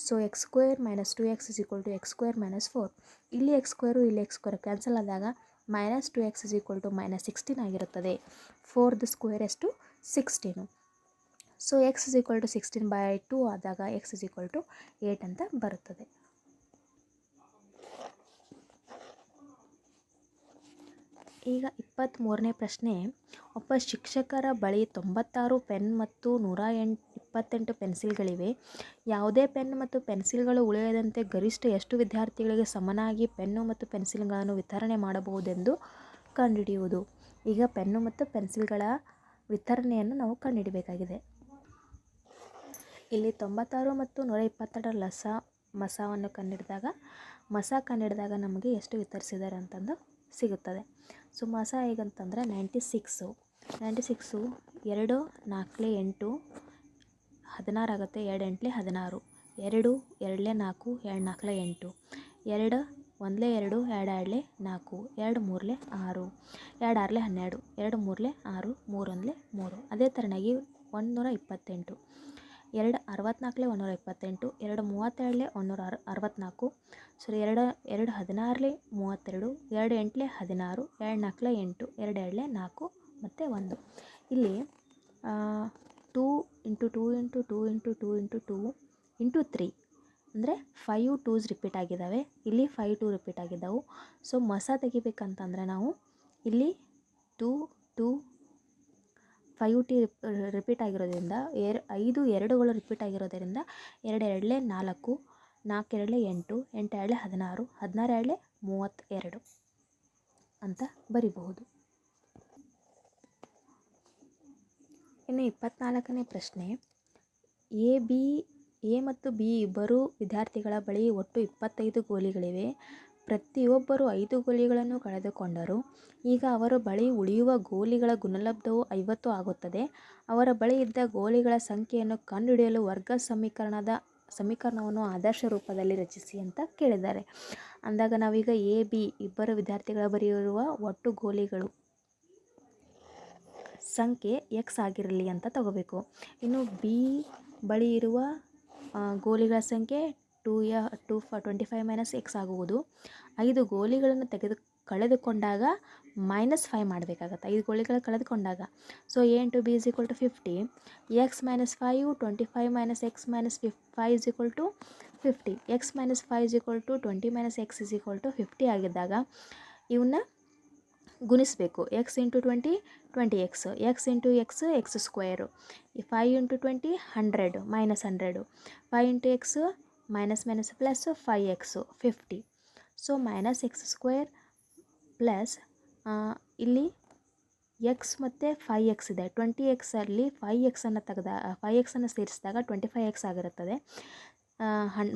So x square minus 2x is equal to x square minus 4. ಇಲ್ಲಿ x square ಇಲ್ಲಿ x square cancel ಆದಾಗ minus 2x is equal to minus 16 ಆಗಿರುತ್ತದೆ. 4ದ square ಎಷ್ಟು 16. So x is equal to 16/2 ಆದಾಗ X is equal to 8 ಅಂತ ಬರುತ್ತದೆ. ಈಗ 23ನೇ ಪ್ರಶ್ನೆ. ಒಬ್ಬ ಶಿಕ್ಷಕರ ಬಳಿ 96 ಪೆನ್ ಮತ್ತು 128 ಪೆನ್ಸಿಲ್ಗಳಿವೆ. ಯಾವುದೇ ಪೆನ್ ಮತ್ತು ಪೆನ್ಸಿಲ್ಗಳು ಉಳಿಯದಂತೆ ಗರಿಷ್ಠ ಎಷ್ಟು ವಿದ್ಯಾರ್ಥಿಗಳಿಗೆ ಸಮನಾಗಿ ಪೆನ್ನು ಮತ್ತು ಪೆನ್ಸಿಲ್ಗಳನ್ನು ವಿತರಣೆ ಮಾಡಬಹುದೆಂದು ಕಂಡುಹಿಡಿಯುವುದು. ಈಗ ಪೆನ್ನು ಮತ್ತು ಪೆನ್ಸಿಲ್ಗಳ ವಿತರಣೆಯನ್ನು ನಾವು ಕಂಡುಹಿಡಬೇಕಾಗಿದೆ. ಇಲ್ಲಿ 96 ಮತ್ತು 122 ಮಸವನ್ನು ಕಂಡುಹಿಡಿದಾಗ ನಮಗೆ ಎಷ್ಟು ವಿತರಿಸಿದ್ದಾರೆ ಅಂತಂದು ಸಿಗುತ್ತದೆ. ಸೊ ಮಸ ಹೇಗಂತಂದರೆ 96 2 4 8 16 ಆಗುತ್ತೆ. 2 8 16, 2 2 4 2 4 8, 2 1 2 2 2 4, 2 3 6, 2 6 12, 2 3 6, 3 1 3. ಅದೇ ಥರನಾಗಿ 128, 2 64 128, 2 32 164, ಸರಿ 2 16 32, 2 8 16, 2 4 8, 2 2 4 ಮತ್ತು 1. ಇಲ್ಲಿ 2 into 2 into 2 into 2 into 2 into 3 ಅಂದರೆ 5 2s ರಿಪೀಟ್ ಆಗಿದ್ದಾವೆ. ಇಲ್ಲಿ 5 2 ರಿಪೀಟ್ ಆಗಿದ್ದಾವೆ. ಸೊ ಮಸ ತೆಗಿಬೇಕಂತಂದರೆ ನಾವು ಇಲ್ಲಿ 2 2 5 ಟಿ ರಿಪೀಟ್ ಆಗಿರೋದ್ರಿಂದ 5 2ಗಳು ರಿಪೀಟ್ ಆಗಿರೋದರಿಂದ 2 2 4, 4 2 8, 8 2 16, 16 2 32 ಅಂತ ಬರಿಬಹುದು. ಇನ್ನು 24ನೇ ಪ್ರಶ್ನೆ. ಎ ಮತ್ತು ಬಿ ಇಬ್ಬರು ವಿದ್ಯಾರ್ಥಿಗಳ ಬಳಿ ಒಟ್ಟು 25 ಗೋಲಿಗಳಿವೆ. ಪ್ರತಿಯೊಬ್ಬರು 5 ಗೋಲಿಗಳನ್ನು ಕಳೆದುಕೊಂಡರು. ಈಗ ಅವರ ಬಳಿ ಉಳಿಯುವ ಗೋಲಿಗಳ ಗುಣಲಬ್ಧವು 50 ಆಗುತ್ತದೆ. ಅವರ ಬಳಿ ಇದ್ದ ಗೋಲಿಗಳ ಸಂಖ್ಯೆಯನ್ನು ಕಂಡುಹಿಡಿಯಲು ವರ್ಗ ಸಮೀಕರಣವನ್ನು ಆದರ್ಶ ರೂಪದಲ್ಲಿ ರಚಿಸಿ ಅಂತ ಕೇಳಿದ್ದಾರೆ. ಅಂದಾಗ ನಾವೀಗ ಎ ಬಿ ಇಬ್ಬರು ವಿದ್ಯಾರ್ಥಿಗಳ ಬಳಿ ಇರುವ ಒಟ್ಟು ಗೋಲಿಗಳು ಸಂಖ್ಯೆ ಎಕ್ಸ್ ಆಗಿರಲಿ ಅಂತ ತಗೋಬೇಕು. ಇನ್ನು ಬಿ ಬಳಿ ಇರುವ ಗೋಲಿಗಳ ಸಂಖ್ಯೆ 25 ಮೈನಸ್ ಎಕ್ಸ್ ಆಗುವುದು. 5 ಗೋಲಿಗಳನ್ನು ಕಳೆದುಕೊಂಡಾಗ -5 ಮಾಡಬೇಕಾಗತ್ತೆ. 5 ಗೋಲಿಗಳು ಕಳೆದುಕೊಂಡಾಗ. So a into b is equal to 50, x minus 5, 25 minus x minus 5 is equal to 50, x minus 5 is equal to 20 minus x is equal to 50 ಆಗಿದ್ದಾಗ ಇವನ್ನ ಗುಣಿಸಬೇಕು. X into 20 20x, x into x square, 5 into 20 100 minus 100, 5 into x minus plus 5x 50. So minus x square plus ಇಲ್ಲಿ x ಮತ್ತು 5x ಇದೆ. 20xಲ್ಲಿ 5xನ್ನು ಸೇರಿಸಿದಾಗ 25x ಆಗಿರುತ್ತದೆ.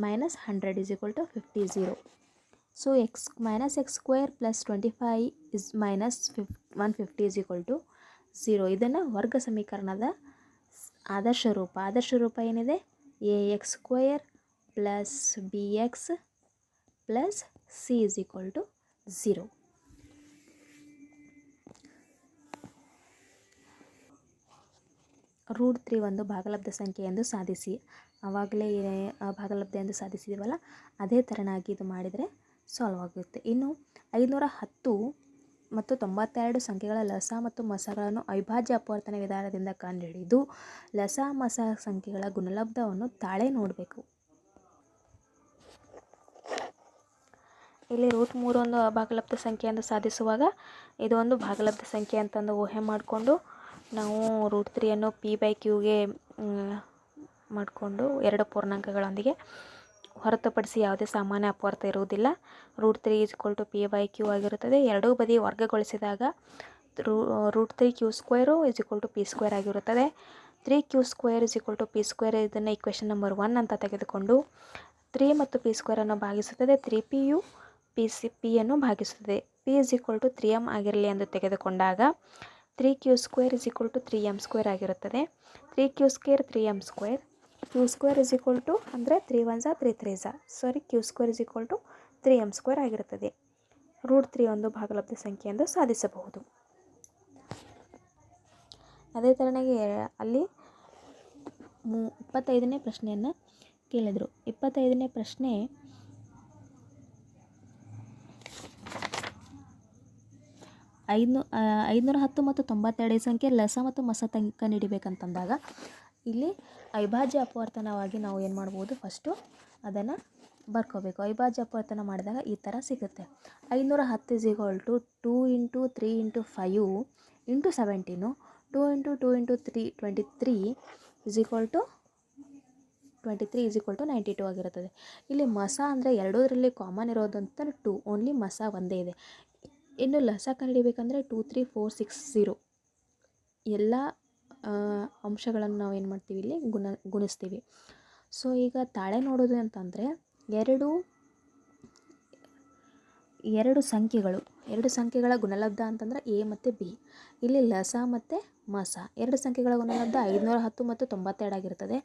Minus 100 is equal to 50 0. So minus x square plus 25 is minus 150 is equal to 0. ಇದನ್ನು ವರ್ಗ ಸಮೀಕರಣದ ಆದರ್ಶ ರೂಪ ಏನಿದೆ, a x square plus b x plus c is equal to 0. √3 ಒಂದು ಭಾಗಲಬ್ಧ ಸಂಖ್ಯೆ ಎಂದು ಸಾಧಿಸಿ. ಆವಾಗಲೇ ಭಾಗಲಬ್ಧ ಎಂದು ಸಾಧಿಸಿದ್ದೀವಲ್ಲ, ಅದೇ ಥರನಾಗಿ ಇದು ಮಾಡಿದರೆ ಸಾಲ್ವ್ ಆಗುತ್ತೆ. ಇನ್ನು 510 ಮತ್ತು 92 ಸಂಖ್ಯೆಗಳ ಲಸ ಮತ್ತು ಮಸಗಳನ್ನು ಅವಿಭಾಜ್ಯ ಅಪವರ್ತನ ವಿಧಾನದಿಂದ ಕಂಡುಹಿಡಿದು ಲಸ ಮಸ ಸಂಖ್ಯೆಗಳ ಗುಣಲಬ್ಧವನ್ನು ತಾಳೆ ನೋಡಬೇಕು. ಇಲ್ಲಿ √3 ಒಂದು ಭಾಗಲಬ್ಧ ಸಂಖ್ಯೆ ಎಂದು ಸಾಧಿಸುವಾಗ ಇದು ಒಂದು ಭಾಗಲಬ್ಧ ಸಂಖ್ಯೆ ಅಂತಂದು ಊಹೆ ಮಾಡಿಕೊಂಡು ನಾವು √3ಯನ್ನು p/qಗೆ ಮಾಡಿಕೊಂಡು 2 ಪೂರ್ಣಾಂಕಗಳೊಂದಿಗೆ ಹೊರತುಪಡಿಸಿ ಯಾವುದೇ ಸಾಮಾನ್ಯ ಅಪವರ್ತ ಇರುವುದಿಲ್ಲ. √3 = p/q ಆಗಿರುತ್ತದೆ. ಎರಡೂ ಬದಿ ವರ್ಗಗೊಳಿಸಿದಾಗ root 3 Q square is equal to P square ಆಗಿರುತ್ತದೆ. 3 Q square is equal to P square, ಇದನ್ನು ಇಕ್ವೇಷನ್ ನಂಬರ್ 1 ಅಂತ ತೆಗೆದುಕೊಂಡು 3 ಮತ್ತು ಪಿ ಸ್ಕ್ವೇರನ್ನು ಭಾಗಿಸುತ್ತದೆ. 3p ಯನ್ನು ಭಾಗಿಸುತ್ತದೆ. p is equal to 3m ಆಗಿರಲಿ ಎಂದು ತೆಗೆದುಕೊಂಡಾಗ 3 Q square is equal to 3m square ಆಗಿರುತ್ತದೆ. 3 Q square 3m square, q square is equal to ಅಂದರೆ 3 1 3 3 Q square is equal to 3m square ಆಗಿರುತ್ತದೆ. ರೂಟ್ 3 ಒಂದು ಭಾಗಲಬ್ಧ ಸಂಖ್ಯೆ ಎಂದು ಸಾಧಿಸಬಹುದು. ಅದೇ ಥರನಾಗಿ ಅಲ್ಲಿ 25ನೇ ಪ್ರಶ್ನೆಯನ್ನು ಕೇಳಿದರು. 25ನೇ ಪ್ರಶ್ನೆ ಐದುನೂರ 10 ಮತ್ತು 92 ಸಂಖ್ಯೆ ಲಸ ಮತ್ತು ಮಸ ಕಂಡುಹಿಡಿಬೇಕಂತಂದಾಗ ಇಲ್ಲಿ ಅವಿಭಾಜ್ಯ ಅಪವರ್ತನವಾಗಿ ನಾವು ಏನು ಮಾಡ್ಬೋದು, ಫಸ್ಟು ಅದನ್ನು ಬರ್ಕೋಬೇಕು. ಅವಿಭಾಜ್ಯ ಅಪವರ್ತನ ಮಾಡಿದಾಗ ಈ ಥರ ಸಿಗುತ್ತೆ. 510 is equal to 2 × 3 × 5 × 17, 2 × 2 × 3 23 is equal to 92 ಆಗಿರುತ್ತದೆ. ಇಲ್ಲಿ ಮಸ ಅಂದರೆ ಎರಡೂದರಲ್ಲಿ ಕಾಮನ್ ಇರೋದಂತ 2, ಓನ್ಲಿ ಮಸ ಒಂದೇ ಇದೆ. ಇನ್ನು ಲಸ ಕಂಡುಹಿಡಿಬೇಕಂದ್ರೆ 2 3 4 6 0 ಎಲ್ಲ ಅಂಶಗಳನ್ನು ನಾವು ಏನು ಮಾಡ್ತೀವಿ, ಇಲ್ಲಿ ಗುಣಿಸ್ತೀವಿ. ಸೊ ಈಗ ತಾಳೆ ನೋಡೋದು ಅಂತಂದರೆ ಎರಡು ಸಂಖ್ಯೆಗಳ ಗುಣಲಬ್ಧ ಅಂತಂದ್ರೆ ಎ ಮತ್ತು ಬಿ. ಇಲ್ಲಿ ಲಸ ಮತ್ತು ಮಸ ಎರಡು ಸಂಖ್ಯೆಗಳ ಗುಣಲಬ್ಧ 510 ಮತ್ತು 92 ಆಗಿರ್ತದೆ.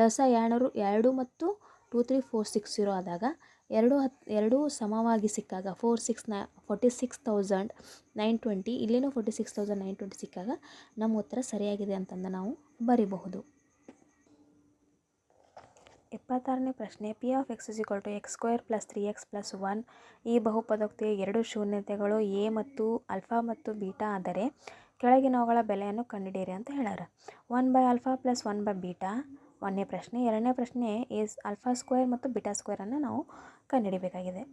ಲಸ 2 ಮತ್ತು 2 3 4 6 0 ಆದಾಗ ಎರಡು ಸಮವಾಗಿ ಸಿಕ್ಕಾಗ 46,920, ಇಲ್ಲೇನೂ 46,920 ಸಿಕ್ಕಾಗ ನಮ್ಮ ಉತ್ತರ ಸರಿಯಾಗಿದೆ ಅಂತಂದು ನಾವು ಬರೀಬಹುದು. 26ನೇ ಪ್ರಶ್ನೆ p of x is equal to x² + 3x + 1 ಈ ಬಹುಪದೋಕ್ತಿಯ ಎರಡು ಶೂನ್ಯತೆಗಳು ಎ ಮತ್ತು ಆಲ್ಫಾ ಮತ್ತು ಬೀಟಾ ಆದರೆ ಕೆಳಗಿನವುಗಳ ಬೆಲೆಯನ್ನು ಕಂಡುಹಿಡಿಯಿರಿ ಅಂತ ಹೇಳ್ಯಾರ. 1/α + 1/β 1ನೇ ಪ್ರಶ್ನೆ. 2ನೇ ಪ್ರಶ್ನೆ ಈಸ್ α² ಮತ್ತು β² ನಾವು ಕಂಡುಹಿಡಿಬೇಕಾಗಿದೆ.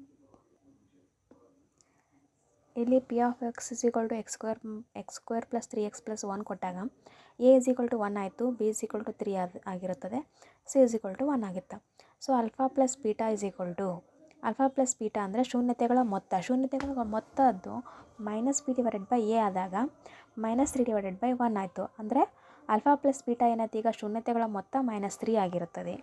ಇಲ್ಲಿ p of x is equal to x² + 3x + 1 ಕೊಟ್ಟಾಗ ಎ ಇಸ್ ಈಕ್ವಲ್ ಟು 1 ಆಯಿತು, ಬಿ ಇಸ್ ಈಕ್ವಲ್ ಟು 3 ಆಗಿರುತ್ತದೆ, ಸಿ ಇಸ್ ಈಕ್ವಲ್ ಟು 1 ಆಗುತ್ತೆ. So alpha plus beta is equal to ಅಂದರೆ ಶೂನ್ಯತೆಗಳ ಮೊತ್ತದ್ದು -b/a ಆದಾಗ -3/1 ಆಯಿತು. ಅಂದರೆ ಆಲ್ಫಾ ಪ್ಲಸ್ ಬೀಟಾ ಏನಾಯ್ತು, ಈಗ ಶೂನ್ಯತೆಗಳ ಮೊತ್ತ -3 ಆಗಿರುತ್ತದೆ.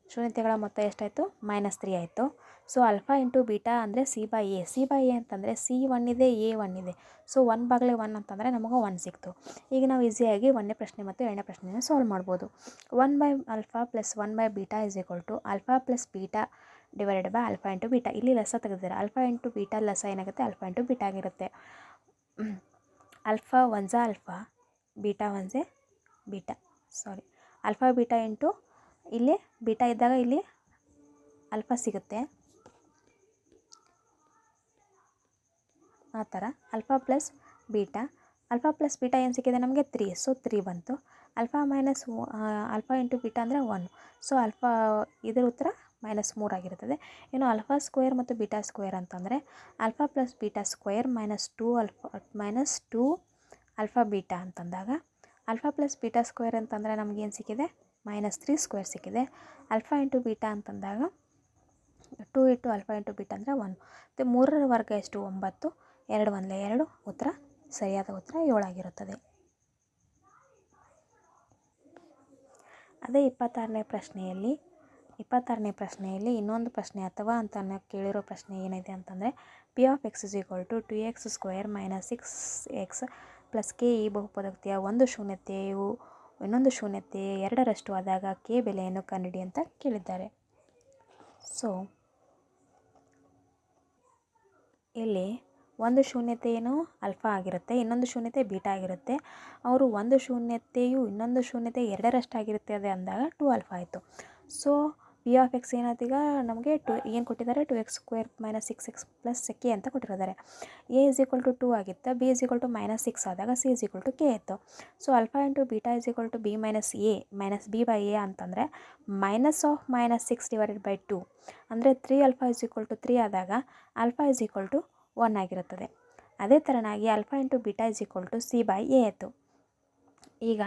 ಶೂನ್ಯತೆಗಳ ಮೊತ್ತ ಎಷ್ಟಾಯಿತು, -3 ಆಯಿತು. ಸೊ ಆಲ್ಫಾ ಇಂಟು ಬೀಟಾ ಅಂದರೆ ಸಿ/ಎ ಅಂತಂದರೆ ಸಿ 1 ಇದೆ, ಎ 1 ಇದೆ. ಸೊ 1/1 ಅಂತಂದರೆ ನಮಗೆ 1 ಸಿಕ್ತು. ಈಗ ನಾವು ಈಸಿಯಾಗಿ 1ನೇ ಪ್ರಶ್ನೆ ಮತ್ತು 2ನೇ ಪ್ರಶ್ನೆಯನ್ನು ಸಾಲ್ವ್ ಮಾಡ್ಬೋದು. 1/α + 1/β is equal to alpha plus beta divided by alpha into beta. ಇಲ್ಲಿ ಲಸ ತೆಗೆದಿದ್ದಾರೆ. ಆಲ್ಫಾ ಇಂಟು ಬೀಟಾ ಲಸ ಏನಾಗುತ್ತೆ, ಆಲ್ಫಾ ಇಂಟು ಬೀಟಾ ಆಗಿರುತ್ತೆ. Alpha 1 alpha, beta 1 beta, alpha beta into ಇಲ್ಲಿ ಬೀಟಾ ಇದ್ದಾಗ ಇಲ್ಲಿ ಆಲ್ಫಾ ಸಿಗುತ್ತೆ. ಆ ಥರ ಆಲ್ಫಾ ಪ್ಲಸ್ ಬೀಟಾ ಏನು ಸಿಕ್ಕಿದೆ ನಮಗೆ 3, ಸೊ 3 ಬಂತು. ಆಲ್ಫಾ ಇಂಟು ಬೀಟಾ ಅಂದರೆ 1, ಸೊ ಆಲ್ಫಾ ಇದರ ಉತ್ತರ -3 ಆಗಿರುತ್ತದೆ. ಇನ್ನು ಆಲ್ಫಾ ಸ್ಕ್ವೇರ್ ಮತ್ತು ಬೀಟಾ ಸ್ಕ್ವೇರ್ ಅಂತಂದರೆ alpha plus beta square -2 alpha beta ಅಂತಂದಾಗ ಆಲ್ಫಾ ಪ್ಲಸ್ ಬೀಟಾ ಸ್ಕ್ವೇರ್ ಅಂತಂದರೆ ನಮಗೇನು ಸಿಕ್ಕಿದೆ, -3 ಸ್ಕ್ವೇರ್ ಸಿಕ್ಕಿದೆ. ಆಲ್ಫಾ ಇಂಟು ಬೀಟಾ ಅಂತಂದಾಗ 2 ಇಂಟು ಆಲ್ಫಾ ಇಂಟು ಬೀಟಾ ಅಂದರೆ 1. ಮತ್ತು 3ರ ವರ್ಗ ಎಷ್ಟು, 9, 2 1 2, ಉತ್ತರ ಸರಿಯಾದ ಉತ್ತರ 7 ಆಗಿರುತ್ತದೆ. ಅದೇ 26ನೇ ಪ್ರಶ್ನೆಯಲ್ಲಿ ಇನ್ನೊಂದು ಪ್ರಶ್ನೆ ಅಥವಾ ಅಂತ ಕೇಳಿರೋ ಪ್ರಶ್ನೆ ಏನಿದೆ ಅಂತಂದರೆ p of x is equal to 2x² - 6x + k ಈ ಬಹುಪದೋಕ್ತಿಯ ಒಂದು ಶೂನ್ಯತೆಯು ಇನ್ನೊಂದು ಶೂನ್ಯತೆ 2ರಷ್ಟು ಆದಾಗ ಕೆ ಬೆಲೆಯನ್ನು ಕಂಡುಹಿಡಿ ಅಂತ ಕೇಳಿದ್ದಾರೆ. ಸೊ ಇಲ್ಲಿ ಒಂದು ಶೂನ್ಯತೆ ಏನು ಆಲ್ಫಾ ಆಗಿರುತ್ತೆ, ಇನ್ನೊಂದು ಶೂನ್ಯತೆ ಬೀಟಾ ಆಗಿರುತ್ತೆ. ಅವರು ಒಂದು ಶೂನ್ಯತೆಯು ಇನ್ನೊಂದು ಶೂನ್ಯತೆ 2ರಷ್ಟಾಗಿರುತ್ತದೆ ಅಂದಾಗ 2 ಆಲ್ಫಾ ಆಯಿತು. ಸೊ ಪಿ ಆಫ್ ಎಕ್ಸ್ ಏನಾಯ್ತು, ಈಗ ನಮಗೆ ಏನು ಕೊಟ್ಟಿದ್ದಾರೆ, 2x² - 6x + k ಅಂತ ಕೊಟ್ಟಿದ್ದಾರೆ. ಎ ಇಸ್ ಈಕ್ವಲ್ ಟು 2 ಆಗಿತ್ತು, ಬಿ ಇಸ್ ಈಕ್ವಲ್ ಟು -6 ಆದಾಗ C is equal to K ಆಯಿತು. So alpha into beta is equal to b - b/a ಅಂತಂದರೆ -6/2 ಅಂದರೆ 3 ಆಲ್ಫಾ ಇಸ್ ಈಕ್ವಲ್ ಟು 3 ಆದಾಗ ಆಲ್ಫಾ ಇಸ್ ಈಕ್ವಲ್ ಟು 1 ಆಗಿರುತ್ತದೆ. ಅದೇ ಥರನಾಗಿ alpha into beta is equal to c/a ಆಯಿತು. ಈಗ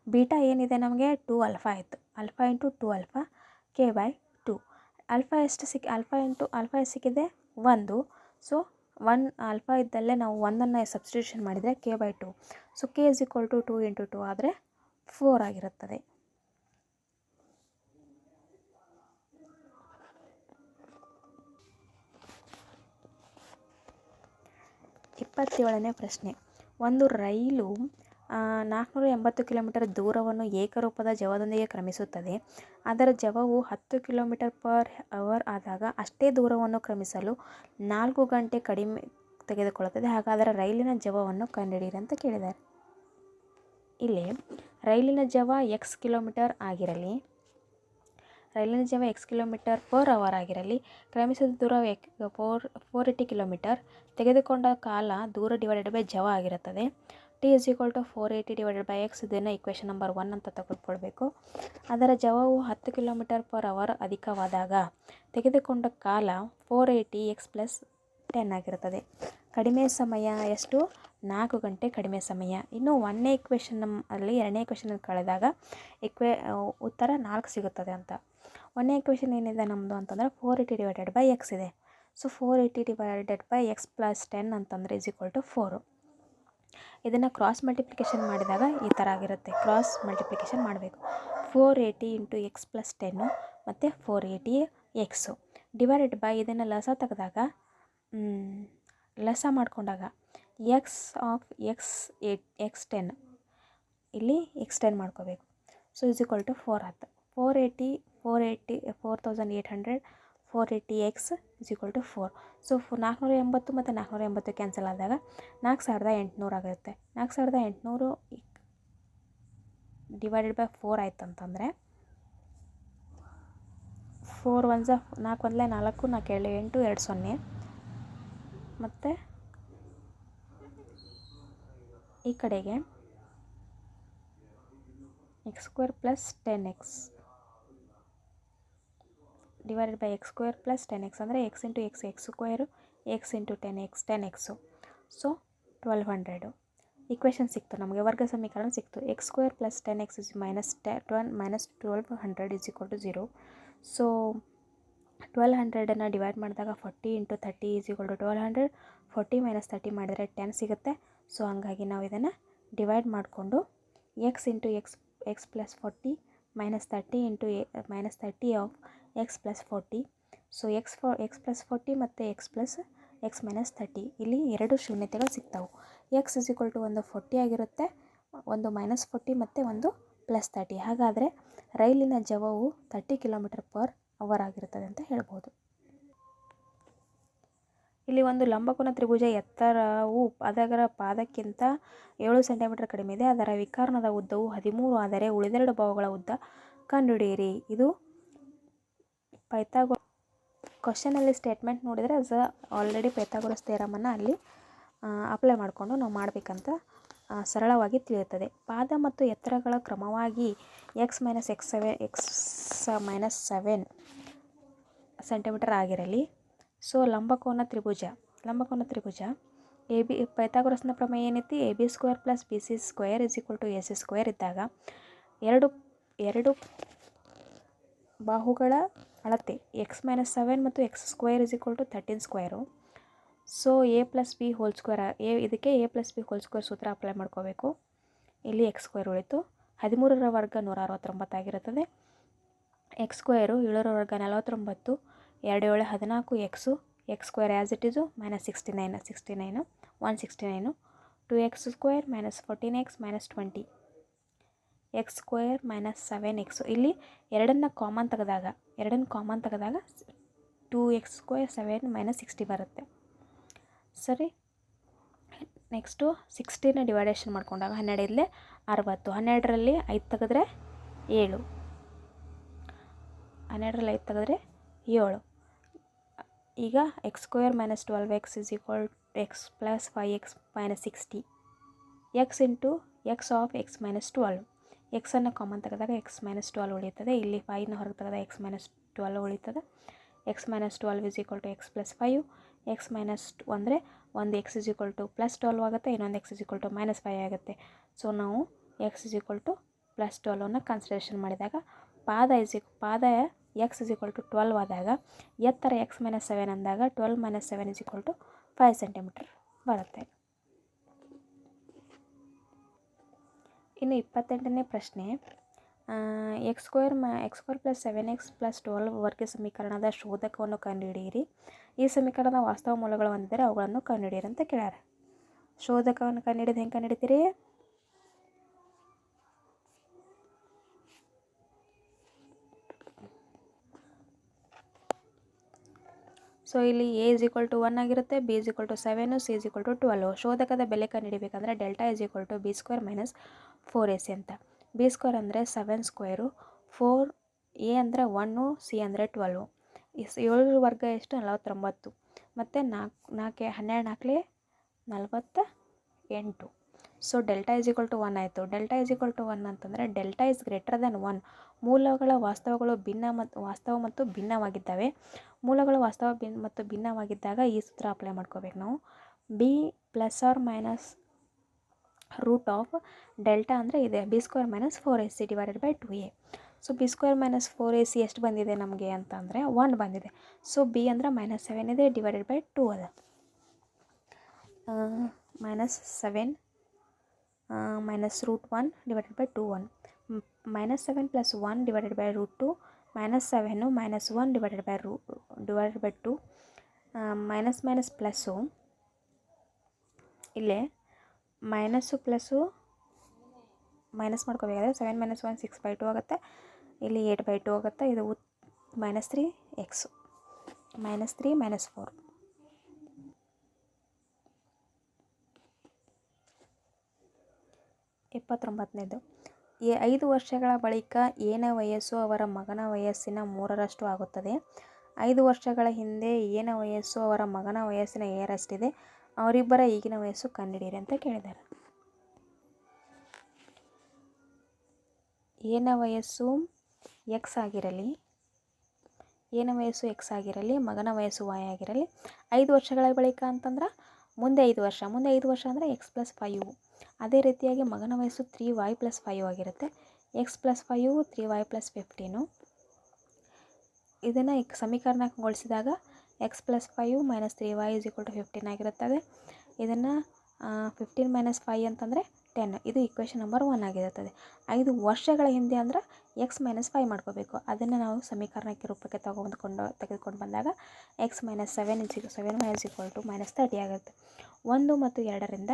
ಬೀಟಾ ಏನಿದೆ ನಮಗೆ 2 ಆಲ್ಫಾ ಆಯಿತು. Alpha into 2 alpha k/2. Alpha ಎಷ್ಟು ಸಿಕ್ಕಿದೆ 1, ಸೊ 1 ಆಲ್ಫಾ ಇದ್ದಲ್ಲೇ ನಾವು 1ಅನ್ನು ಸಬ್ಸ್ಟಿಟ್ಯೂಷನ್ ಮಾಡಿದರೆ k/2. ಸೊ k = 2 × 2 ಆದರೆ 4 ಆಗಿರುತ್ತದೆ. 27ನೇ ಪ್ರಶ್ನೆ. ಒಂದು ರೈಲು 480 ಕಿಲೋಮೀಟರ್ ದೂರವನ್ನು ಏಕರೂಪದ ಜವದೊಂದಿಗೆ ಕ್ರಮಿಸುತ್ತದೆ. ಅದರ ಜವವು 10 km/h ಆದಾಗ ಅಷ್ಟೇ ದೂರವನ್ನು ಕ್ರಮಿಸಲು 4 ಗಂಟೆ ಕಡಿಮೆ ತೆಗೆದುಕೊಳ್ಳುತ್ತದೆ. ಹಾಗಾದರೆ ರೈಲಿನ ಜವವನ್ನು ಕಂಡುಹಿಡಿಯಿರಿ ಅಂತ ಕೇಳಿದ್ದಾರೆ. ಇಲ್ಲಿ ರೈಲಿನ ಜವ x ಕಿಲೋಮೀಟರ್ ಆಗಿರಲಿ, ರೈಲಿನ ಜವ x km/h ಆಗಿರಲಿ, ಕ್ರಮಿಸಿದ ದೂರ 480 ಕಿಲೋಮೀಟರ್, ತೆಗೆದುಕೊಂಡ ಕಾಲ ದೂರ / ಜವ ಆಗಿರುತ್ತದೆ. t = 480/x. ಇದನ್ನು ಇಕ್ವೇಷನ್ ನಂಬರ್ 1 ಅಂತ ತೆಗೆದುಕೊಳ್ಬೇಕು. ಅದರ ಜವವು 10 km/h ಅಧಿಕವಾದಾಗ ತೆಗೆದುಕೊಂಡ ಕಾಲ 480x + 10 ಆಗಿರುತ್ತದೆ. ಕಡಿಮೆ ಸಮಯ ಎಷ್ಟು? 4 ಗಂಟೆ ಕಡಿಮೆ ಸಮಯ. ಇನ್ನು 1ನೇ ಇಕ್ವೇಷನ್ ಅಲ್ಲಿ 2ನೇ ಇಕ್ವೇಷನ್ ಕಳೆದಾಗ ಉತ್ತರ 4 ಸಿಗುತ್ತದೆ ಅಂತ. 1ನೇ ಇಕ್ವೇಷನ್ ಏನಿದೆ ನಮ್ಮದು ಅಂತಂದರೆ 480/x ಇದೆ. ಸೊ 480/x + 10 ಅಂತಂದರೆ = 4. ಇದನ್ನು ಕ್ರಾಸ್ ಮಲ್ಟಿಪ್ಲಿಕೇಶನ್ ಮಾಡಿದಾಗ ಈ ಥರ ಆಗಿರುತ್ತೆ. ಕ್ರಾಸ್ ಮಲ್ಟಿಪ್ಲಿಕೇಶನ್ ಮಾಡಬೇಕು. 480 × x + 10 ಮತ್ತು 480x ಡಿವೈಡೆಡ್ ಬೈ ಇದನ್ನು ಲಸ ಮಾಡಿಕೊಂಡಾಗ x10 ಇಲ್ಲಿ x10 ಮಾಡ್ಕೋಬೇಕು. ಸೊ = 4 ಆಯ್ತು. 4800 480x = 4. ಸೊ 480 ಮತ್ತು 480 ಕ್ಯಾನ್ಸಲ್ ಆದಾಗ 4800 ಆಗುತ್ತೆ. 4800 / 4 ಆಯ್ತು ಅಂತಂದರೆ 4 1 4 1 4 4 2 8 2 0 ಮತ್ತು ಈ ಕಡೆಗೆ x² + 10x divided by x² + 10x ಅಂದರೆ x × x x², x × 10x 10x. So 1200 equation ಸಿಕ್ತು ನಮಗೆ, ವರ್ಗ ಸಮೀಕರಣ ಸಿಕ್ತು. x² + 10x -1200 = 0. ಸೊ 1200 ಡಿವೈಡ್ ಮಾಡಿದಾಗ 40 × 30 = 1200. 40 - 30 ಮಾಡಿದರೆ 10 ಸಿಗುತ್ತೆ. ಸೊ ಹಂಗಾಗಿ ನಾವು ಇದನ್ನು ಡಿವೈಡ್ ಮಾಡಿಕೊಂಡು x × x + 40 -30 × -30 of x + 40. So x + 40 ಮತ್ತು x - 30 ಇಲ್ಲಿ 2 ಶೂನ್ಯತೆಗಳು ಸಿಗ್ತಾವೆ. x = ಒಂದು 40 ಆಗಿರುತ್ತೆ, ಒಂದು -40 ಮತ್ತು ಒಂದು +30. ಹಾಗಾದರೆ ರೈಲಿನ ಜವವು 30 km/h ಆಗಿರುತ್ತದೆ ಅಂತ ಹೇಳ್ಬೋದು. ಇಲ್ಲಿ ಒಂದು ಲಂಬಕೋನ ತ್ರಿಭುಜ ಎತ್ತರವು ಅದರ ಪಾದಕ್ಕಿಂತ 7 ಸೆಂಟಿಮೀಟರ್ ಕಡಿಮೆ ಇದೆ. ಅದರ ವಿಕರ್ಣದ ಉದ್ದವು 13 ಆದರೆ ಉಳಿದೆರಡು ಬಾಹುಗಳ ಉದ್ದ ಕಂಡುಹಿಡಿಯಿರಿ. ಇದು ಕ್ವಶನಲ್ಲಿ ಸ್ಟೇಟ್ಮೆಂಟ್ ನೋಡಿದರೆ ಆಲ್ರೆಡಿ ಪೈಥಾಗೋರಸ್ ಥಿಯರಮನ್ನು ಅಲ್ಲಿ ಅಪ್ಲೈ ಮಾಡಿಕೊಂಡು ನಾವು ಮಾಡಬೇಕಂತ ಸರಳವಾಗಿ ತಿಳಿಯುತ್ತದೆ. ಪಾದ ಮತ್ತು ಎತ್ತರಗಳ ಕ್ರಮವಾಗಿ x - 7 ಸೆಂಟಿಮೀಟರ್ ಆಗಿರಲಿ. ಸೊ ಲಂಬಕೋನ ತ್ರಿಭುಜ ಪೈಥಾಗೋರಸ್ನ ಪ್ರಮೇಯ ಏನೈತಿ? AB² + BC² = AC² ಇದ್ದಾಗ ಎರಡು ಬಾಹುಗಳ ಅಳತೆ x - 7 ಮತ್ತು x² = 13². ಸೊ a + b² ಇದಕ್ಕೆ a + b² ಸೂತ್ರ ಅಪ್ಲೈ ಮಾಡ್ಕೋಬೇಕು. ಇಲ್ಲಿ x² ಉಳಿತು. 13ರ ವರ್ಗ 169 ಆಗಿರುತ್ತದೆ. x² 7ರ ವರ್ಗ 49, 2 7 14x x² as it Yesu -69 169 2x² -14x -20 x² -7x. ಇಲ್ಲಿ ಎರಡನ್ನು ಕಾಮನ್ ತೆಗೆದಾಗ 2x² 7 -60 ಬರುತ್ತೆ. ಸರಿ, ನೆಕ್ಸ್ಟು 60ನ ಡಿವೈಡೇಷನ್ ಮಾಡ್ಕೊಂಡಾಗ 12 ಇಲ್ಲೇ 60, 12ರಲ್ಲಿ 5 ತೆಗೆದ್ರೆ 7, 12ರಲ್ಲಿ 5 ತೆಗೆದ್ರೆ 7. ಈಗ x² - 12x = x + 5x - 60 x × x of x - 12. ಎಕ್ಸನ್ನು common ತೆಗೆದಾಗ x - 12 ಉಳಿಯುತ್ತದೆ. ಇಲ್ಲಿ 5ನ ಹೊರಗೆ ತೆಗೆದಾಗ x - 12 ಉಳಿಯುತ್ತದೆ. x - 12 = x + 5. x - ಅಂದರೆ ಒಂದು x +12 ಆಗುತ್ತೆ, ಇನ್ನೊಂದು x -5 ಆಗುತ್ತೆ. ಸೊ ನಾವು x +12 ಕನ್ಸಿಡರೇಷನ್ ಮಾಡಿದಾಗ ಪಾದ x = 12 ಆದಾಗ ಎತ್ತರ x - 7 ಅಂದಾಗ 12 - 7 = 5 ಸೆಂಟಿಮೀಟರ್ ಬರುತ್ತೆ. ಇನ್ನು 28ನೇ ಪ್ರಶ್ನೆ, ಎಕ್ಸ್ ಸ್ಕ್ವೇರ್ ಪ್ಲಸ್ 7x+12 ವರ್ಗ ಸಮೀಕರಣದ ಶೋಧಕವನ್ನು ಕಂಡುಹಿಡಿಯಿರಿ. ಈ ಸಮೀಕರಣದ ವಾಸ್ತವ ಮೂಲಗಳು ಹೊಂದಿದ್ದರೆ ಅವುಗಳನ್ನು ಕಂಡುಹಿಡಿಯಿರಿ ಅಂತ ಕೇಳ್ಯಾರ. ಶೋಧಕವನ್ನು ಕಂಡುಹಿಡಿದು ಹೆಂಗೆ ಕಂಡುಹಿಡಿತೀರಿ? ಸೊ ಇಲ್ಲಿ a = 1 ಆಗಿರುತ್ತೆ, b = 7, c = 12. ಶೋಧಕದ ಬೆಲೆ ಕಂಡುಹಿಡಿಬೇಕಂದ್ರೆ ಡೆಲ್ಟಾ b² - 4ac ಅಂತ. b² ಅಂದರೆ 7 ಸ್ಕ್ವೇರು, 4 a ಅಂದರೆ 1, c ಅಂದರೆ 12. 7 ವರ್ಗ ಎಷ್ಟು? 49. ಮತ್ತು 12 48. ಸೊ ಡೆಲ್ಟಾ = 1 ಆಯಿತು. ಡೆಲ್ಟಾ = 1 ಅಂತಂದರೆ ಡೆಲ್ಟಾ > 1. ಮೂಲಗಳ ವಾಸ್ತವಗಳು ವಾಸ್ತವ ಮತ್ತು ಭಿನ್ನವಾಗಿದ್ದಾವೆ. ಮೂಲಗಳು ವಾಸ್ತವ ಮತ್ತು ಭಿನ್ನವಾಗಿದ್ದಾಗ ಈ ಸೂತ್ರ ಅಪ್ಲೈ ಮಾಡ್ಕೋಬೇಕು ನಾವು. b ± ರೂಟ್ ಆಫ್ ಡೆಲ್ಟಾ ಅಂದರೆ ಇದೆ b² - 4ac / 2a. So b² - 4ac ಎಷ್ಟು ಬಂದಿದೆ ನಮಗೆ ಅಂತಂದರೆ 1 ಬಂದಿದೆ. ಸೊ b ಅಂದರೆ -7 ಇದೆ /2 ಅದ. -7 -√1 / 2 1. -7 + 1 / √2. -7 -1 / 2. ಮೈನಸ್ ಪ್ಲಸ್ಸು ಇಲ್ಲೇ ಮೈನಸ್ಸು ಪ್ಲಸ್ಸು ಮೈನಸ್ ಮಾಡ್ಕೋಬೇಕಾದ್ರೆ 7 - 1 6/2 ಆಗುತ್ತೆ. ಇಲ್ಲಿ 8/2 ಆಗುತ್ತೆ. ಇದು -3x -3 -4. 29ನೇದು, 5 ವರ್ಷಗಳ ಬಳಿಕ ಎನ ವಯಸ್ಸು ಅವರ ಮಗನ ವಯಸ್ಸಿನ 3ರಷ್ಟು ಆಗುತ್ತದೆ. 5 ವರ್ಷಗಳ ಹಿಂದೆ ಎನ ವಯಸ್ಸು ಅವರ ಮಗನ ವಯಸ್ಸಿನ ರಷ್ಟಿದೆ. ಅವರಿಬ್ಬರ ಈಗಿನ ವಯಸ್ಸು ಕಂಡುಹಿಡಿಯಿರಿ ಅಂತ ಕೇಳಿದ್ದಾರೆ. ಎನ ವಯಸ್ಸು x ಆಗಿರಲಿ, ಮಗನ ವಯಸ್ಸು y ಆಗಿರಲಿ. 5 ವರ್ಷಗಳ ಬಳಿಕ ಅಂತಂದ್ರೆ ಮುಂದೆ 5 ವರ್ಷ ಅಂದರೆ x + 5. ಅದೇ ರೀತಿಯಾಗಿ ಮಗನ ವಯಸ್ಸು 3y + 5 ಆಗಿರುತ್ತೆ. x + 5 3y + 15. ಇದನ್ನು ಸಮೀಕರಣಗೊಳಿಸಿದಾಗ x + 5 - 3y = 15 ಆಗಿರುತ್ತದೆ. ಇದನ್ನು 15 - 5 ಅಂತಂದರೆ 10. ಇದು ಇಕ್ವೇಷನ್ ನಂಬರ್ 1 ಆಗಿರುತ್ತದೆ. 5 ವರ್ಷಗಳ ಹಿಂದೆ ಅಂದ್ರೆ x - 5 ಮಾಡ್ಕೋಬೇಕು. ಅದನ್ನು ನಾವು ಸಮೀಕರಣಕ್ಕೆ ರೂಪಕ್ಕೆ ತೆಗೆದುಕೊಂಡು ಬಂದಾಗ x - 7y = -30 ಆಗುತ್ತೆ. 1 ಮತ್ತು 2ರಿಂದ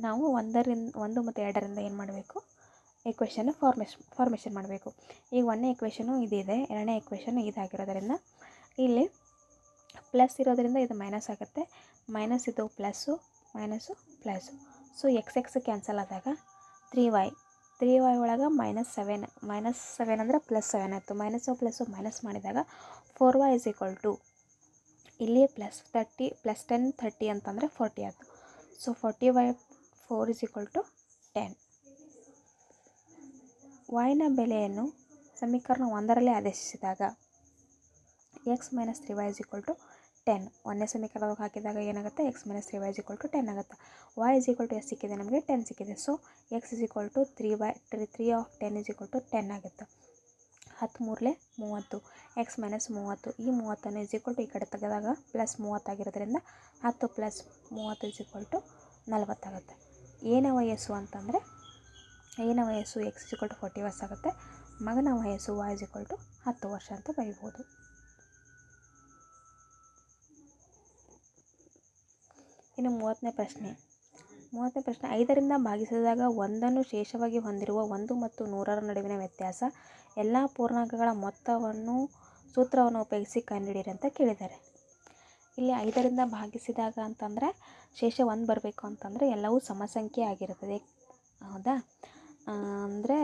ನಾವು 1 ಮತ್ತು 2ರಿಂದ ಏನು ಮಾಡಬೇಕು? ಇಕ್ವೇಷನ್ ಫಾರ್ಮೇಷನ್ ಮಾಡಬೇಕು. ಈಗ 1ನೇ ಇಕ್ವೇಷನು ಇದಿದೆ, 2ನೇ ಇಕ್ವೇಷನು ಇದಾಗಿರೋದ್ರಿಂದ ಇಲ್ಲಿ ಪ್ಲಸ್ ಇರೋದ್ರಿಂದ ಇದು ಮೈನಸ್ ಆಗುತ್ತೆ. ಮೈನಸ್ ಇದು plus plus. So x cancel ಆದಾಗ 3y ಒಳಗೆ -7 ಅಂದರೆ +7 ಆಯಿತು. ಮೈನಸ್ಸು ಪ್ಲಸ್ಸು ಮೈನಸ್ ಮಾಡಿದಾಗ 4y = ಇಲ್ಲಿ +10 30 ಅಂತಂದರೆ 40 ಆಯಿತು. ಸೊ 40/4 = 10. yನ ಬೆಲೆಯನ್ನು ಸಮೀಕರಣ 1ರಲ್ಲಿ ಆದೇಶಿಸಿದಾಗ x - 3y = 10. 1ನೇ ಸಮೀಕರಣಕ್ಕೆ ಹಾಕಿದಾಗ ಏನಾಗುತ್ತೆ? x - 3y = 10 ಆಗುತ್ತೆ. y ಎಷ್ಟು ಸಿಕ್ಕಿದೆ ನಮಗೆ? 10 ಸಿಕ್ಕಿದೆ. ಸೊ x = 3 of 10 = 10 ಆಗುತ್ತೆ. 10 3 30. x - 30. ಈ 30 ಈ ಕಡೆ ತೆಗೆದಾಗ +30 ಆಗಿರೋದ್ರಿಂದ 10 + 30 = 40 ಆಗುತ್ತೆ. ಏನ ವಯಸ್ಸು ಅಂತಂದರೆ x = 40 ವರ್ಷ ಆಗುತ್ತೆ. ಮಗನ ವಯಸ್ಸು y = 10 ವರ್ಷ ಅಂತ ಬರೀಬೋದು. ಇನ್ನು 30ನೇ ಪ್ರಶ್ನೆ, 5ರಿಂದ ಭಾಗಿಸಿದಾಗ 1ನ್ನು ಶೇಷವಾಗಿ ಹೊಂದಿರುವ 1 ಮತ್ತು 100ರ ನಡುವಿನ ವ್ಯತ್ಯಾಸ. ಎಲ್ಲ ಪೂರ್ಣಾಂಕಗಳ ಮೊತ್ತವನ್ನು ಸೂತ್ರವನ್ನು ಉಪಯೋಗಿಸಿ ಕಂಡುಹಿಡಿಯಿರಿ ಅಂತ ಕೇಳಿದ್ದಾರೆ. ಇಲ್ಲಿ 5ರಿಂದ ಭಾಗಿಸಿದಾಗ ಅಂತಂದರೆ ಶೇಷ 1 ಬರಬೇಕು ಅಂತಂದರೆ ಎಲ್ಲವೂ ಸಮಸಂಖ್ಯೆ ಆಗಿರುತ್ತದೆ. ಹೌದಾ? ಅಂದರೆ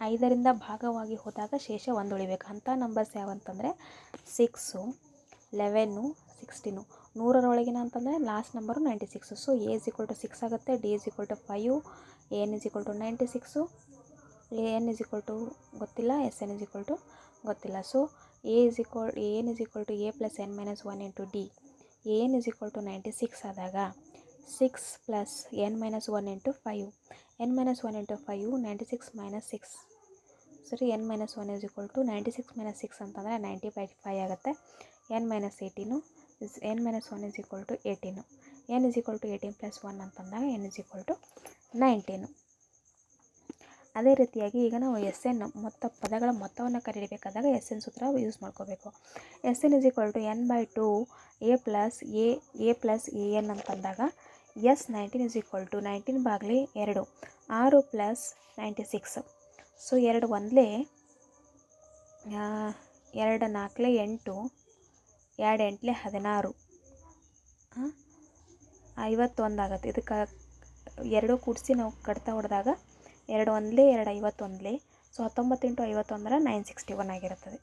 5ರಿಂದ ಭಾಗವಾಗಿ ಹೋದಾಗ ಶೇಷ 1 ಉಳಿಬೇಕು. ಅಂಥ ನಂಬರ್ಸ್ ಯಾವಂತಂದರೆ 6, 11, 16. 100ರೊಳಗಿನ ಅಂತಂದರೆ ಲಾಸ್ಟ್ ನಂಬರು 96. ಸೊ a = 6 ಆಗುತ್ತೆ. d = 5, an = 96, an ಗೊತ್ತಿಲ್ಲ, sn ಗೊತ್ತಿಲ್ಲ. So an = a + n - 1 × d. an = 96 ಆದಾಗ 6 + n - 1 × 5. n - 1 × 5 96 - 6. ಸರಿ n minus 1 is equal to 96 minus 6 ಅಂತಂದರೆ 90/5 ಆಗುತ್ತೆ. N minus 18 n minus 1 is equal to 18. N is equal to 18 plus 1 ಅಂತಂದಾಗ N is equal to 19. ಅದೇ ರೀತಿಯಾಗಿ ಈಗ ನಾವು ಎಸ್ ಎನ್ ಪದಗಳ ಮೊತ್ತವನ್ನು ಕಂಡುಹಿಡಿಯಬೇಕಾದಾಗ ಎಸ್ ಎನ್ ಸೂತ್ರ ಯೂಸ್ ಮಾಡ್ಕೋಬೇಕು. S N is equal to n/2 A plus A N ಅಂತಂದಾಗ S 19 is equal to 19/2 6 plus 96. So 2 ಒಂದಲೇ 2 4 8 2 8 16 51 ಆಗುತ್ತೆ. ಇದಕ್ಕೆ 2 ಕೂಡಿಸಿ ನಾವು ಕಡ್ತಾ ಹೊಡೆದಾಗ 2 ಒಂದಲೇ 2 51. ಸೊ 19 × 51 961 ಆಗಿರುತ್ತದೆ.